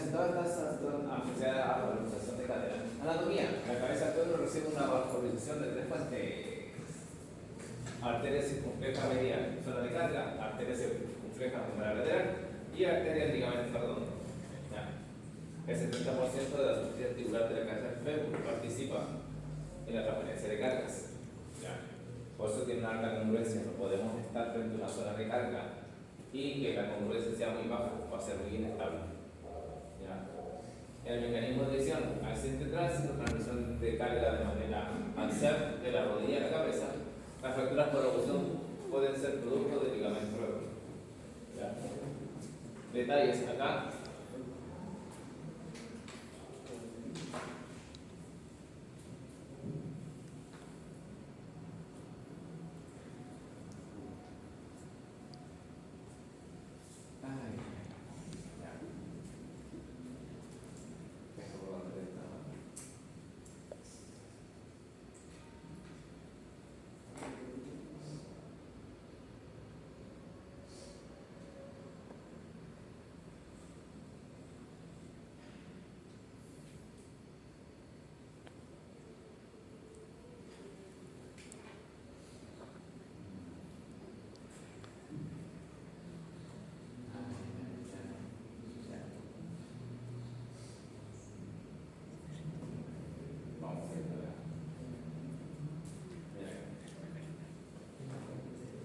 casi todas estas asociadas a la valorización de cadera. Anatomía. La cabeza del fémur recibe una valorización de tres fuentes. Arteria circunfleja medial, zona de carga, arteria circunfleja femoral lateral y arteria del ligamento redondo. El 70% de la superficie articular de la cabeza del fémur participa en la transferencia de cargas. ¿Ya? Por eso tiene una alta congruencia, no podemos estar frente a una zona de carga y que la congruencia sea muy baja, va a ser muy inestable. ¿Ya? El mecanismo de lesión, accidente de tránsito, transmisión de carga de manera axial de la rodilla a la cabeza. Las fracturas por oclusión pueden ser producto del ligamento redondo. ¿Ya? Detalles acá.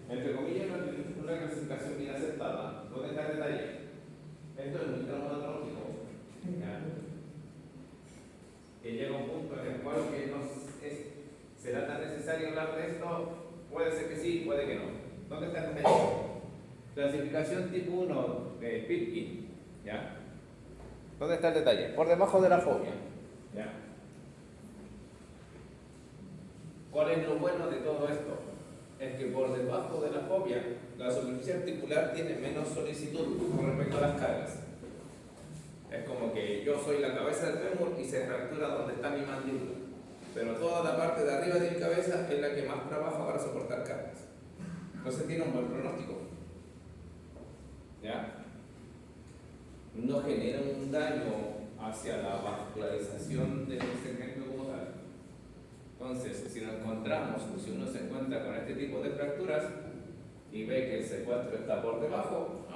Entre comillas, una clasificación bien aceptada. ¿Dónde está el detalle? Esto es un traumatológico. Que llega a un punto en el cual que no será tan necesario hablar de esto. Puede ser que sí, puede que no. ¿Dónde está el detalle? Clasificación tipo 1 de Pitkin. ¿Ya? ¿Dónde está el detalle? Por debajo de la fobia. ¿Ya? ¿Cuál es lo bueno de todo esto? Es que por debajo de la fobia, la superficie articular tiene menos solicitud con respecto a las cargas. Es como que yo soy la cabeza del fémur y se fractura donde está mi mandíbula. Pero toda la parte de arriba de mi cabeza es la que más trabaja para soportar cargas. Entonces tiene un buen pronóstico. ¿Ya? No genera un daño hacia la vascularización del segmento como tal. Entonces, si nos encontramos, o si uno se encuentra con este tipo de fracturas y ve que el secuestro está por debajo,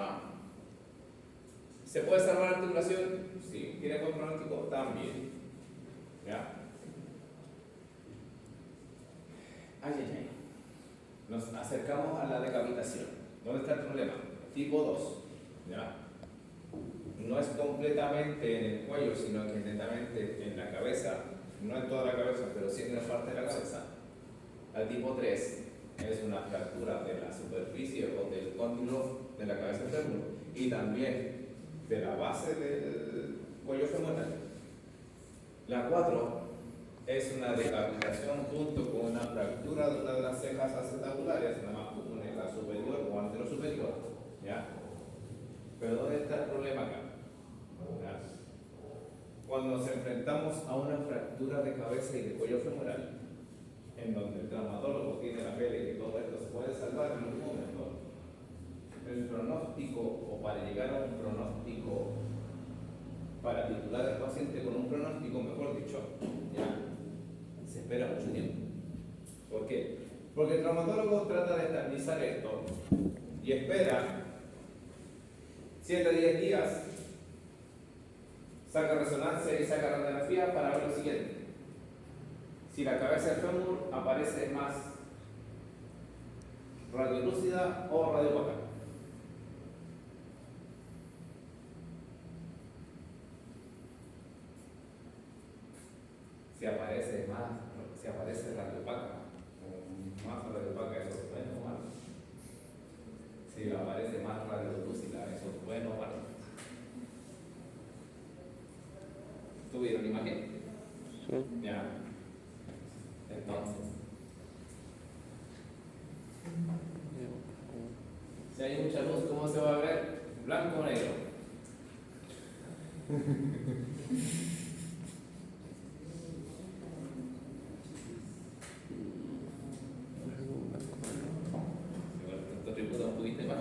¿se puede salvar la articulación? Sí. ¿Tiene buen pronóstico? También. ¿Ya? Nos acercamos a la decapitación. ¿Dónde está el problema? Tipo 2. ¿Ya? No es completamente en el cuello, sino que netamente en la cabeza. No en toda la cabeza, pero sí en una parte de la cabeza. El tipo 3 es una fractura de la superficie o del cóndilo de la cabeza del fémur y también de la base del cuello femoral. La 4 es una decapitación junto con una fractura de una de las cejas acetabulares, la más común es la superior o anterosuperior. ¿Ya? Pero ¿dónde está el problema acá? ¿Ya? Cuando nos enfrentamos a una fractura de cabeza y de cuello femoral, en donde el traumatólogo tiene la fe de que todo esto se puede salvar en un momento, el pronóstico, o para llegar a un pronóstico, para titular al paciente con un pronóstico, mejor dicho, ya se espera mucho tiempo. ¿Por qué? Porque el traumatólogo trata de estabilizar esto y espera 7 a 10 días, saca resonancia y saca radiografía para ver lo siguiente. Si la cabeza del fémur aparece más radiolúcida o radiopaca. Si aparece radiopaca, más radiopaca, eso es bueno o malo. Si aparece más radiolúcida, eso es bueno o malo. ¿Tuvieron imagen? Sí. Ya. Entonces, si hay mucha luz, ¿cómo se va a ver? ¿Blanco o negro? Esto tributa un poquito más.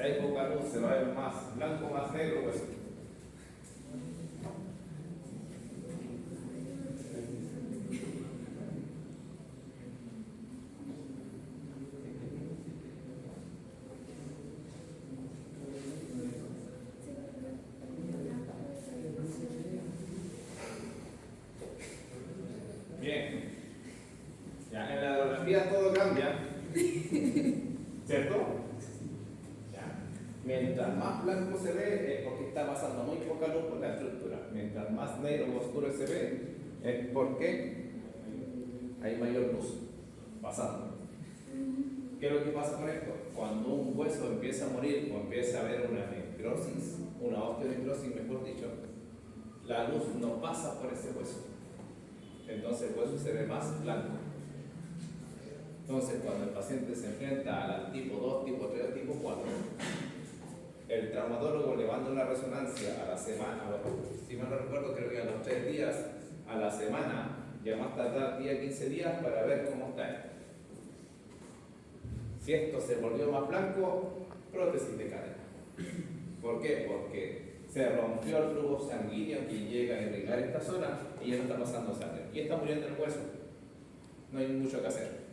hay poca luz, se va a ver más blanco, más negro, pues. Bien. Ya, en la radiografía todo cambia, ¿cierto? Ya. Mientras más blanco se ve es porque está pasando muy poca luz por la estructura. Mientras más negro o oscuro se ve es porque hay mayor luz pasando. ¿Qué es lo que pasa con esto? Cuando un hueso empieza a morir o empieza a haber una necrosis, una osteonecrosis mejor dicho, la luz no pasa por ese hueso. Entonces el hueso se ve más blanco. Entonces cuando el paciente se enfrenta al tipo 2, tipo 3 o tipo 4, el traumatólogo le manda una resonancia a la semana, si mal no recuerdo creo que a los 3 días, a la semana, ya más tardar 10 a 15 días para ver cómo está esto. Si esto se volvió más blanco, prótesis de cadera. ¿Por qué? Porque se rompió el flujo sanguíneo que llega a irrigar esta zona y ya no está pasando sangre. Y está muriendo el hueso. No hay mucho que hacer.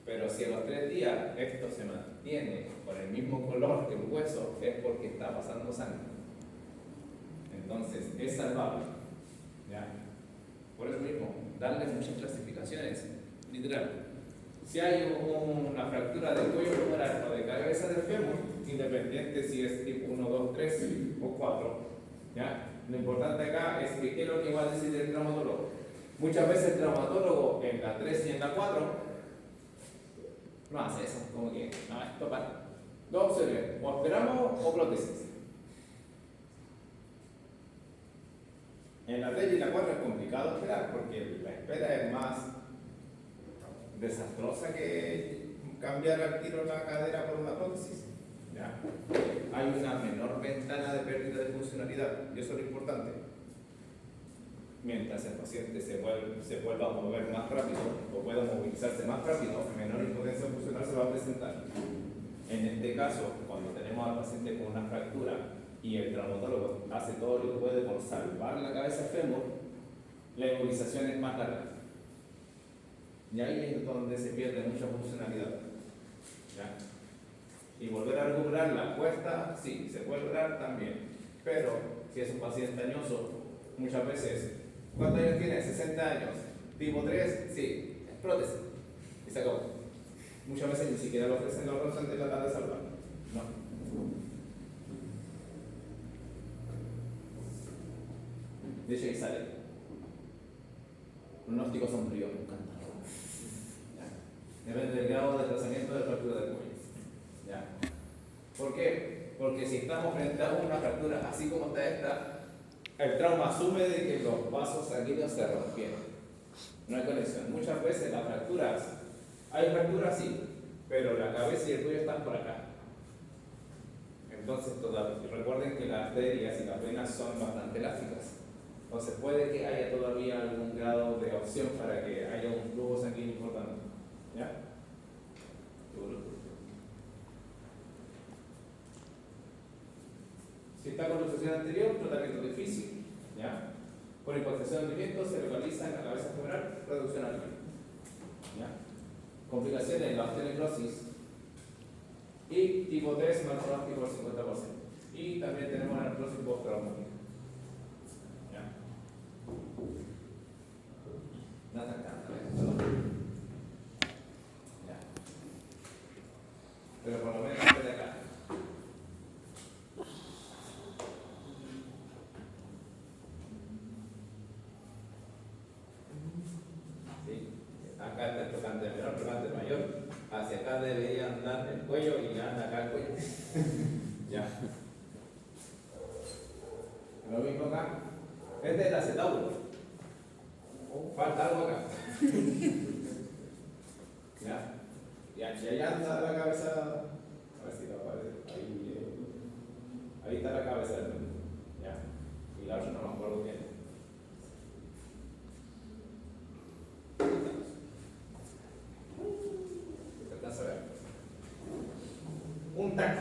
Pero si a los 3 días esto se mantiene con el mismo color que el hueso, es porque está pasando sangre. Entonces, es salvable. ¿Ya? Por eso mismo, darle muchas clasificaciones. Literal. Si hay una fractura del cuello femoral o de cabeza del fémur, independiente si es tipo 1, 2, 3 o 4, ¿ya? Lo importante acá es que qué es lo que va a decir el traumatólogo. Muchas veces el traumatólogo en la 3 y en la 4 no hace eso, como que, no, esto para. Dos opciones, o esperamos o prótesis. En la 3 y la 4 es complicado esperar porque la espera es más desastrosa que cambiar al tiro la cadera por una prótesis. ¿Ya? Hay una menor ventana de pérdida de funcionalidad y eso es lo importante. Mientras el paciente se vuelva a mover más rápido o pueda movilizarse más rápido, menor impotencia funcional se va a presentar. En este caso, cuando tenemos al paciente con una fractura y el traumatólogo hace todo lo que puede por salvar la cabeza fémur, la inmovilización es más larga. Y ahí es donde se pierde mucha funcionalidad. ¿Ya? Y volver a recuperarla cuesta, sí, se puede lograr también. Pero si es un paciente añoso, muchas veces, ¿cuántos años tiene? 60 años. Tipo 3, sí, es prótesis. Y se acabó. Muchas veces ni siquiera lo ofrecen la opción de tratar de salvarlo. No. De hecho, ahí sale. Pronóstico sombrío, me encanta. Depende del grado de trazamiento de fractura del cuello. ¿Ya? ¿Por qué? Porque si estamos frente a una fractura así como está esta, el trauma asume de que los vasos sanguíneos se rompieron. No hay conexión. Muchas veces las fracturas, hay fracturas sí, pero la cabeza y el cuello están por acá. Entonces, recuerden que las arterias y las venas son bastante elásticas. Entonces puede que haya todavía algún grado de opción para que haya un flujo sanguíneo importante. ¿Ya? Si está con luxación anterior, tratamiento difícil. ¿Ya? Por hipotensión de hundimiento se localiza en la cabeza femoral, reducción al líquido. ¿Ya? Complicaciones en la osteonecrosis y tipo 3 mal pronóstico por 50%. Y también tenemos la necrosis postraumática. ¿Ya? No tan tanto, ¿ya? Pero por lo menos de acá. ¿Sí? Acá está el tocante menor, tocante mayor. Hacia acá debería andar el cuello y anda acá el cuello. Ya. Lo mismo acá. Este es el acetábulo. Falta algo acá. Ya. Y allá anda la cabeza. A ver si lo aparece. Ahí está la cabeza del mundo. Ya. Y la otra no me acuerdo bien. Se alcanza a ver. Un tac.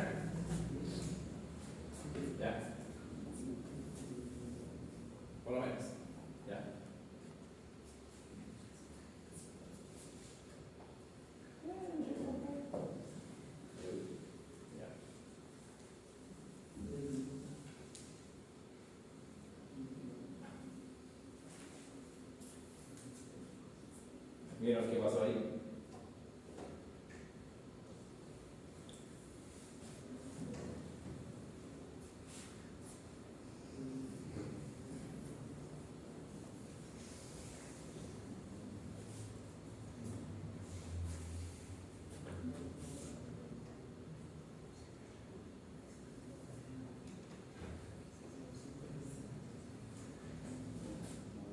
¿Vieron qué pasó ahí?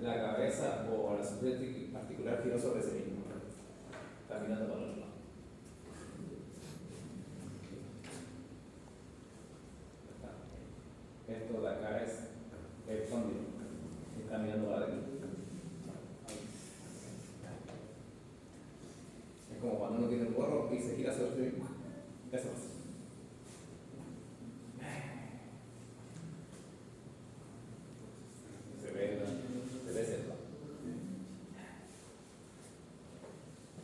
La cabeza o la superficie articular giró sobre sí mismo. Está mirando para el otro lado. Esto de acá es el cóndilo. Está mirando para adentro. Es como cuando uno tiene el gorro y se gira sobre sí mismo. Eso es. Se ve cerca.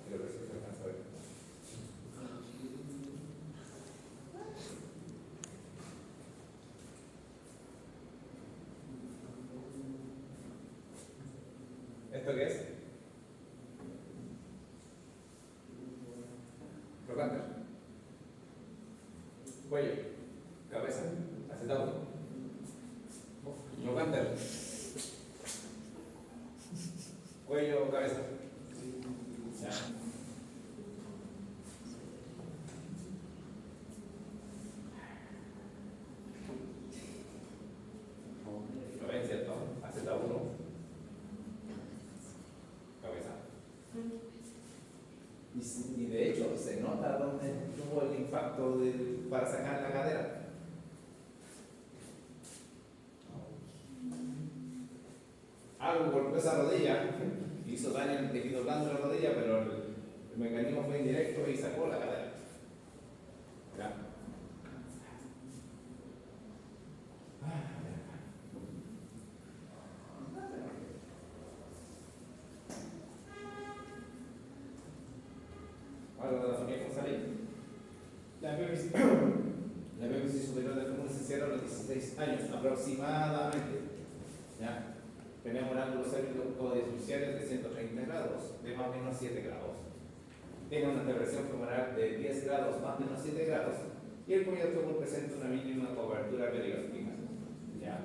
Creo que sí se alcanza a ver. ¿Esto qué es? Crocante. Cuello. Cabeza. Acetato. Crocante. Cuello, cabeza. Ya. ¿Lo ven, cierto? Acetato. Cabeza. Y de hecho se nota donde tuvo el impacto para sacar la cadera. Algo golpeó esa rodilla, hizo daño en el tejido blando de la rodilla, pero el mecanismo fue indirecto y sacó la cadera. ¿Ya? Algo de la familia González. La biopsia superior del fémur se cierra a los 16 años aproximadamente. ¿Ya? Tenemos un ángulo cérvico disocial de 130 grados, de más o menos 7 grados. Tiene una depresión femoral de 10 grados, más o menos 7 grados. Y el cuello del fémur presenta una mínima cobertura perióstica. ¿Ya?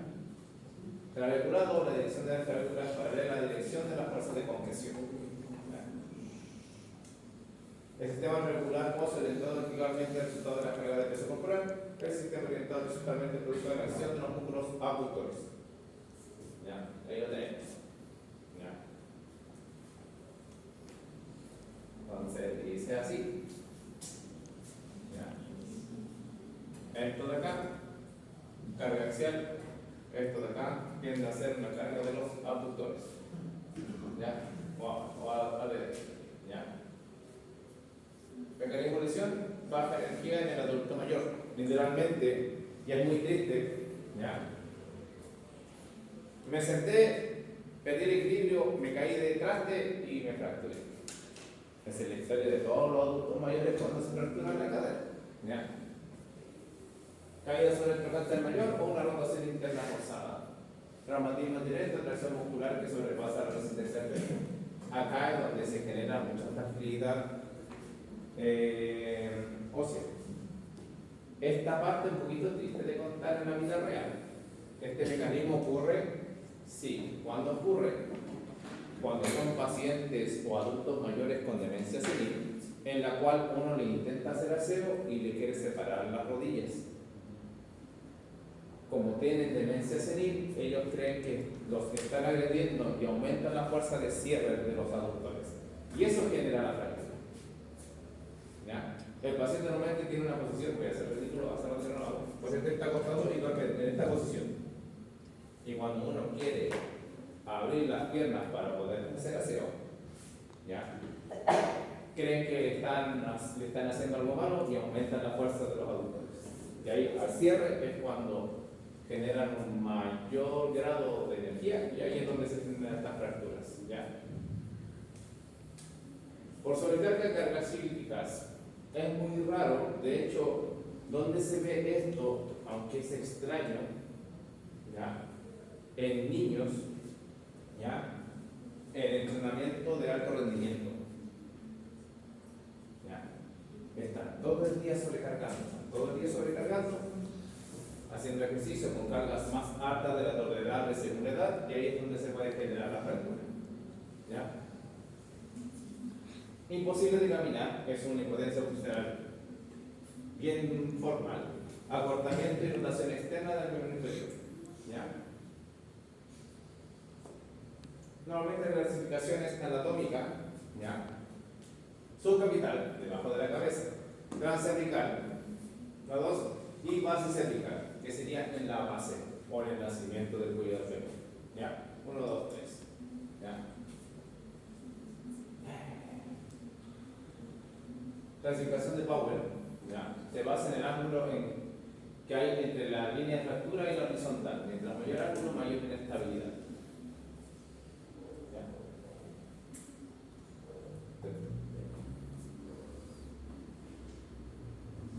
Claviculado, la dirección de la clavícula es paralela a la dirección de la fuerza de compresión. ¿Ya? El sistema radicular posee orientado verticalmente el resultado de la carga de peso corporal. El sistema orientado horizontalmente producto de la acción de los músculos abductores. ¿Ya? Ahí lo tenemos. ¿Ya? Entonces dice así. ¿Ya? Esto de acá, carga axial. Esto de acá tiende a ser una carga de los abductores. ¿Ya? O a la derecha. ¿Ya? Mecanismo de lesión, baja energía en el adulto mayor. Literalmente, y es muy triste. ¿Ya? Me senté, perdí el equilibrio, me caí de traste y me fracturé. Esa es la historia de todos los adultos mayores cuando se fracturan la cadera. ¿Ya? Caída sobre el trocánter mayor o una rotación interna forzada. Traumatismo directo, tracción muscular que sobrepasa la resistencia arterial. Acá es donde se genera mucha fragilidad ósea. Esta parte es un poquito triste de contar en la vida real. Este mecanismo ocurre, sí. ¿Cuándo ocurre? Cuando son pacientes o adultos mayores con demencia senil, en la cual uno le intenta hacer aseo y le quiere separar las rodillas. Como tienen demencia senil, ellos creen que los están agrediendo y aumentan la fuerza de cierre de los aductores. Y eso genera la fractura. ¿Ya? El paciente normalmente tiene una posición, voy a hacer ridículo, va a hacerlo de nuevo. El paciente está acostado y duerme en esta posición. Y cuando uno quiere abrir las piernas para poder hacer aseo, ¿ya? Creen que le están haciendo algo malo y aumentan la fuerza de los aductores. Y ahí al cierre es cuando generan un mayor grado de energía y ahí es donde se generan estas fracturas. ¿Ya? Por sobrecarga de cargas cíclicas es muy raro, de hecho, donde se ve esto, aunque es extraño, ¿ya? En niños, ¿ya? En entrenamiento de alto rendimiento. haciendo ejercicio con cargas más altas de la tolerable según la edad, y ahí es donde se puede generar la fractura. ¿Ya? Imposible de caminar es una impotencia funcional bien formal, acortamiento y rotación externa del miembro inferior. ¿Ya? Normalmente la clasificación es anatómica, ¿ya? Subcapital, debajo de la cabeza, transcervical, nodoso, y base cervical, que sería en la base o en el nacimiento del cuello del fémur. ¿Ya? 1, 2, 3. ¿Ya? Clasificación de Powell, ¿ya? Se basa en el ángulo que hay entre la línea de fractura y la horizontal. Mientras mayor ángulo, mayor inestabilidad. ¿Ya?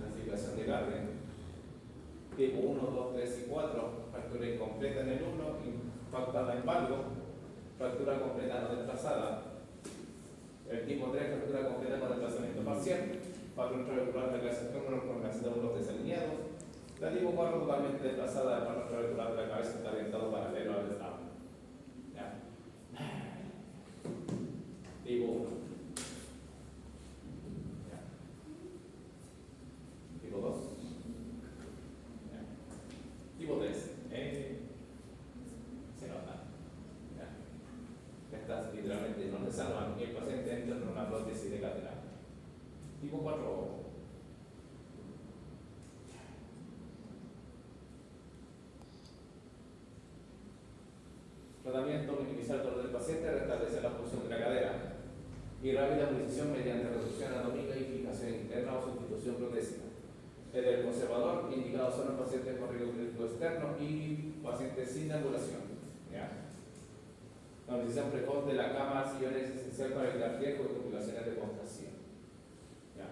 Clasificación de Gardner. Tipo 1, 2, 3 y 4. Fractura incompleta en el 1, impactada en valgo. Fractura completa no desplazada. El tipo 3, fractura completa con desplazamiento parcial. Patrón trabecular de la clase fémur con los desalineados. La tipo 4, totalmente desplazada. El patrón trabecular de la cabeza está orientado paralelo al estado. ¿Ya? Tipo 1. ¿Ya? Tipo 2. ¿Ya? Tipo 3. Se nota. ¿Ya? Estas literalmente no se salvan y el paciente entra en una prótesis de cadera. Tipo 4. Tratamiento: minimizar el dolor del paciente, restablecer la función de la cadera y rápida posición mediante reducción anatómica y fijación interna o sustitución protésica. El conservador, indicado solo en pacientes con riesgo crítico externo y pacientes sin angulación. ¿Ya? La utilización precoz de la cama al sillón es esencial para evitar riesgo de complicaciones de contracción. ¿Ya?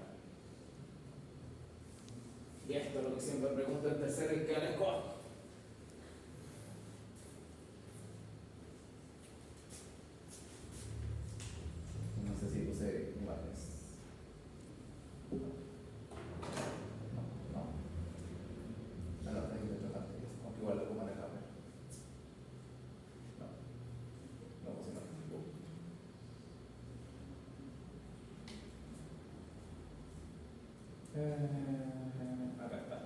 Y esto es lo que siempre pregunto en tercer escala. No sé si puse imágenes. No. No, no, tengo que tratar de eso. Aunque igual lo pongo en la cámara. No. No puse imágenes. Acá está.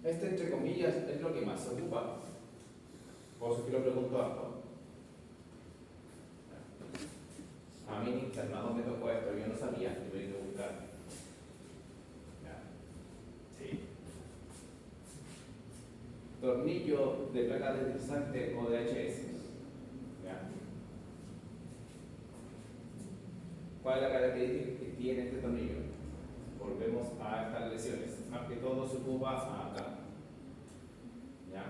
Este, entre comillas, es lo que más se ocupa. Por eso que lo pregunto harto. A mí en internado me tocó esto, yo no sabía, tuve que buscar. ¿Ya? Sí. Tornillo de placa deslizante o de HS. ¿Ya? ¿Cuál es la característica que tiene este tornillo? Volvemos a estas lesiones. Más que todo se ocupa acá. ¿Ya?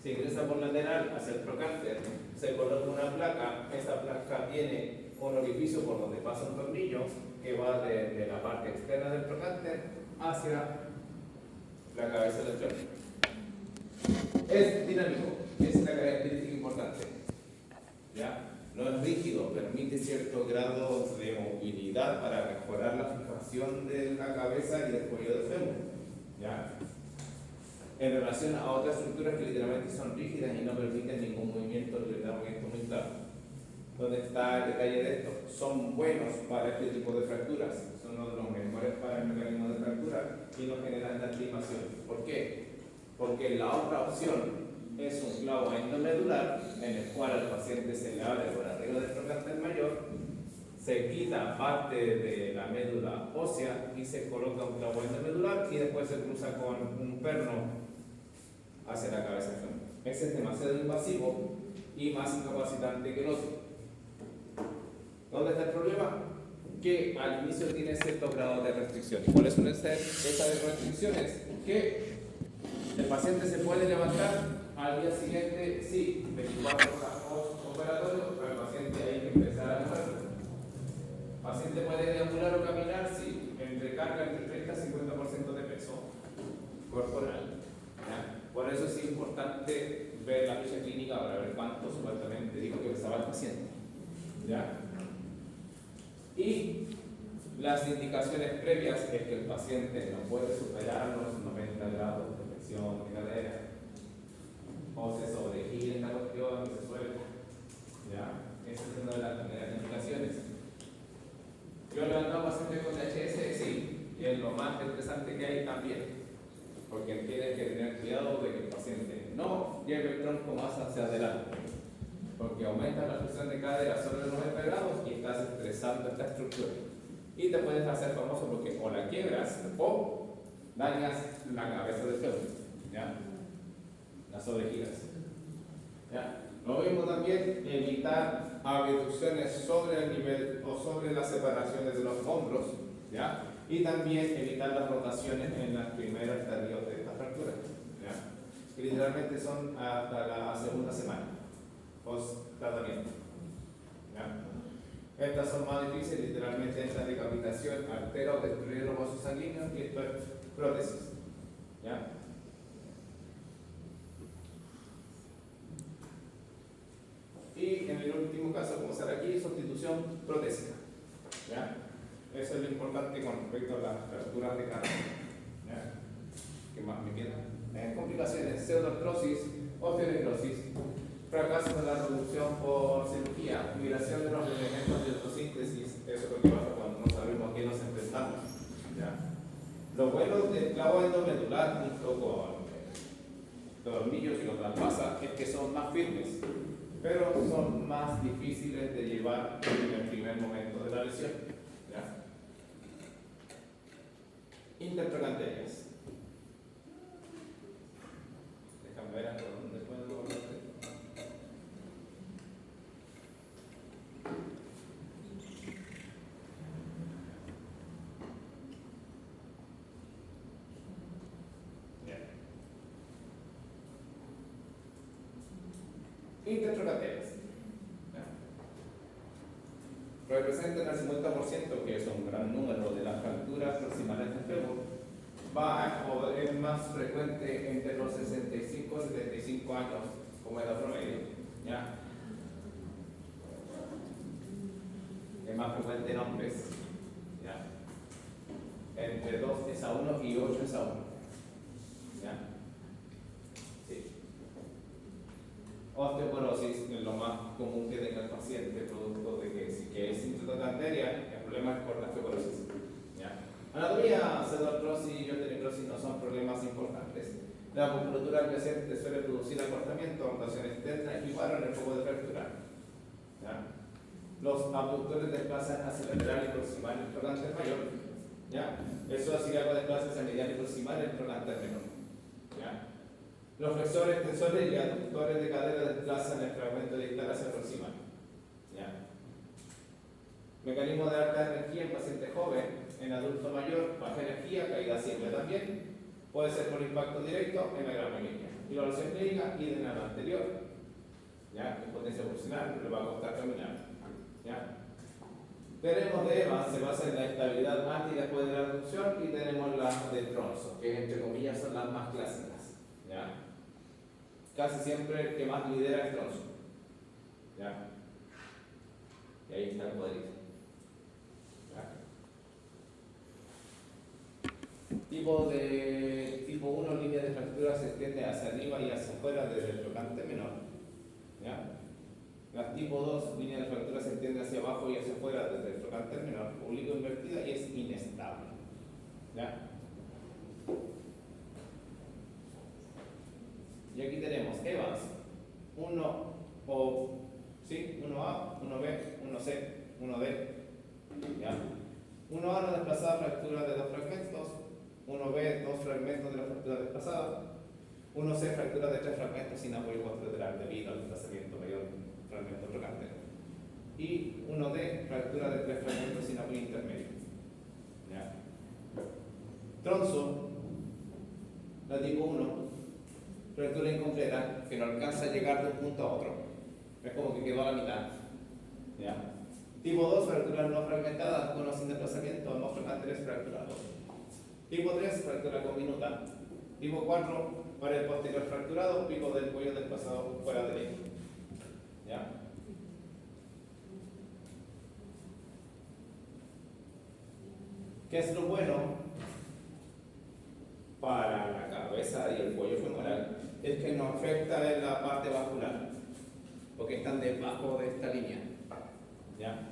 Se ingresa por lateral hacia el trocánter, se coloca una placa. Esta placa tiene un orificio por donde pasa un tornillo que va de la parte externa del trocánter hacia la cabeza del tronco. Es dinámico, es una característica importante. ¿Ya? No es rígido, permite cierto grado de movilidad para mejorar la fijación de la cabeza y del cuello del fémur. ¿Ya? En relación a otras estructuras que literalmente son rígidas y no permiten ningún movimiento muy claro. ¿Dónde está el detalle de esto? Son buenos para este tipo de fracturas, son uno de los mejores para el mecanismo de fractura y no generan lastimación. ¿Por qué? Porque la otra opción es un clavo endomedular en el cual al paciente se le abre por arriba del trocánter mayor, se quita parte de la médula ósea y se coloca un clavo endomedular y después se cruza con un perno hacia la cabeza del fémur. Ese es demasiado invasivo y más incapacitante que el otro. ¿Dónde está el problema? Que al inicio tiene cierto grado de restricción. ¿Y cuáles son esas restricciones? Que el paciente se puede levantar al día siguiente, sí, 24 horas postoperatorio, pero el paciente hay que empezar a moverlo. El paciente puede deambular o caminar, sí, entre carga entre 30 y 50% de peso corporal. ¿Ya? Por eso es importante ver la ficha clínica para ver cuánto supuestamente dijo que pesaba el paciente. ¿Ya? Y Las indicaciones previas es que el paciente no puede superar los 90 grados de flexión de cadera, o se sobregira esta cuestión y se suelta. ¿Ya? Esa es una de las primeras indicaciones. Yo he levantado pacientes con DHS, sí, y es lo más estresante que hay también, porque tienes que tener cuidado de que el paciente no lleve el tronco más hacia adelante, porque aumenta la presión de cadera sobre los 90 grados y estás estresando esta estructura. Y te puedes hacer famoso porque o la quiebras o dañas la cabeza del fémur, ¿ya? Las sobregiras. ¿Ya? Lo mismo también evitar abducciones sobre el nivel o sobre las separaciones de los hombros, ¿ya? Y también evitar las rotaciones en los primeros estadios de esta fractura, ¿ya? Que literalmente son hasta la segunda semana post tratamiento, ¿ya? Estas son más difíciles, literalmente esta decapitación altera o destruye los vasos sanguíneos y esto es prótesis, ¿ya? Y en el último caso, como será aquí, sustitución protésica, ¿ya? Eso es lo importante con respecto a las fracturas de carne, ¿ya? ¿Qué más me queda? Complicaciones, pseudoartrosis, osteonecrosis, fracaso de la reducción por cirugía, migración de los elementos de autosíntesis, eso es lo que pasa cuando no sabemos a qué nos enfrentamos, ¿ya? Los vuelos del clavo endomedular junto con tornillos y lo traspasa es que son más firmes, pero son más difíciles de llevar en el primer momento de la lesión, ¿ya? Intertrocanterias. Déjame ver hasta dónde puedo volver. Intertrocanterias. Representan el 50%, que es un gran número de las fracturas proximales del fémur. Es más frecuente entre los 65 y 75 años, como edad promedio, ¿ya? Es más frecuente en hombres, ¿ya? Entre 2 es a 1 y 8 es a 1, ¿ya? Sí. Osteoporosis es lo más común que tenga el paciente, producto de que si que es intertrocanteria, el problema es por la osteoporosis, ¿ya? Anatomía, pseudoartrosis y osteonecrosis no son problemas importantes. La musculatura del paciente suele producir acortamiento, rotación externa y paro en el foco de fractura, ¿ya? Los abductores desplazan hacia el lateral y proximal el trocánter mayor, ¿ya? Eso así algo desplaza hacia medial y proximal el trocánter menor, ¿ya? Los flexores, tensores y aductores de cadera desplazan el fragmento distal hacia el proximal, ¿ya? Mecanismo de alta energía en paciente joven, en adulto mayor, baja energía, caída simple también, puede ser por impacto directo en la graminea. Y la evaluación clínica idem a la anterior, ¿ya? Impotencia funcional, le va a costar caminar, ¿ya? Tenemos de Evans, se basa en la estabilidad antes y después de la reducción, y tenemos las de Tronzo, que entre comillas son las más clásicas, ¿ya? Casi siempre el que más lidera es Tronzo, ¿ya? Y ahí está el cuadrito, ¿ya? Tipo 1, línea de fractura se extiende hacia arriba y hacia afuera desde el trocánter menor, ¿ya? La tipo 2, línea de fractura se extiende hacia abajo y hacia afuera desde el trocánter menor, oblicuo invertida y es inestable, ¿ya? Y aquí tenemos Evans, 1A, 1B, 1C, 1D, ¿ya? 1A no desplazada, fractura de 2 fragmentos, 1B, 2 fragmentos de la fractura desplazada, 1C, fractura de 3 fragmentos sin apoyo posterolateral debido al desplazamiento mayor fragmento trocánter, y 1D, fractura de 3 fragmentos sin apoyo intermedio, ¿ya? Tronzo, la tipo 1, fractura incompleta que no alcanza a llegar de un punto a otro, es como que quedó a la mitad, ¿ya? Tipo 2, fracturas no fragmentadas con o sin desplazamiento, no trocánteres fracturados. Tipo 3, fractura conminuta. Tipo 4, pared posterior fracturado, pico del cuello desplazado fuera del eje, ¿ya? ¿Qué es lo bueno para la cabeza y el cuello femoral? Es que no afecta en la parte vascular, porque están debajo de esta línea. ¿Ya?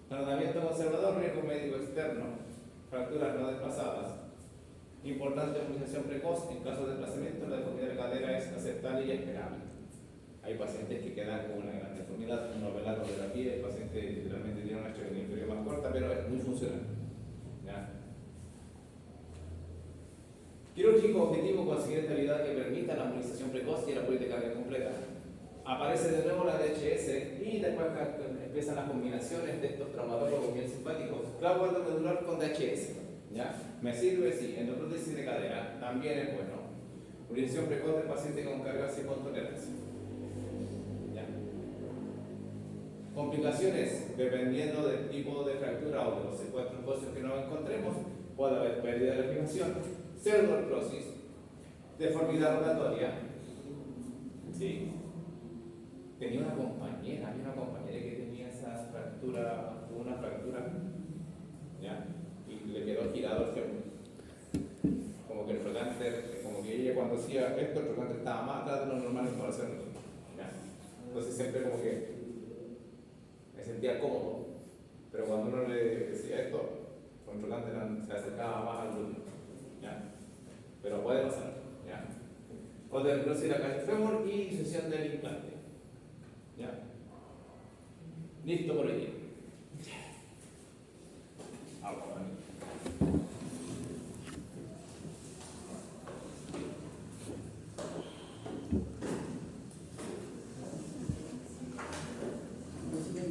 Tratamiento conservador, riesgo médico externo, fracturas no desplazadas. Importante inmunización precoz. En caso de desplazamiento, la deformidad de la cadera es aceptable y esperable. Hay pacientes que quedan con una gran deformidad, un overlap de la piel, el paciente literalmente tiene una extremidad inferior más corta, pero es muy funcional. ¿Ya? Quirúrgico objetivo: conseguir estabilidad que permita la inmunización precoz y el apoyo de carga completa. Aparece de nuevo la DHS y después empiezan las combinaciones de estos traumatólogos bien simpáticos. Clavo medular con DHS. ¿Ya? ¿Me sirve? Sí. Endoprótesis de cadera también es bueno. Utilización precoz del paciente con cargas y con tolerancia. ¿Ya? Complicaciones, dependiendo del tipo de fractura o de los secuestros óseos que nos encontremos, puede haber pérdida de respiración, pseudoartrosis, deformidad rotatoria. ¿Sí? Tenía una compañera, había una compañera que tenía esa fractura, una fractura, ¿ya? Y le quedó girado el fémur. Como que el flotante, como que ella cuando hacía esto, el flotante estaba más atrás de lo normal para hacerlo. ¿Ya? Entonces siempre como que me sentía cómodo, pero cuando uno le decía esto, el flotante se acercaba más al glúteo. ¿Ya? Pero puede pasar. ¿Ya? Osteoporosis de la caja fémur y incisión del implante. ¿Ya? Listo por hoy. Vamos,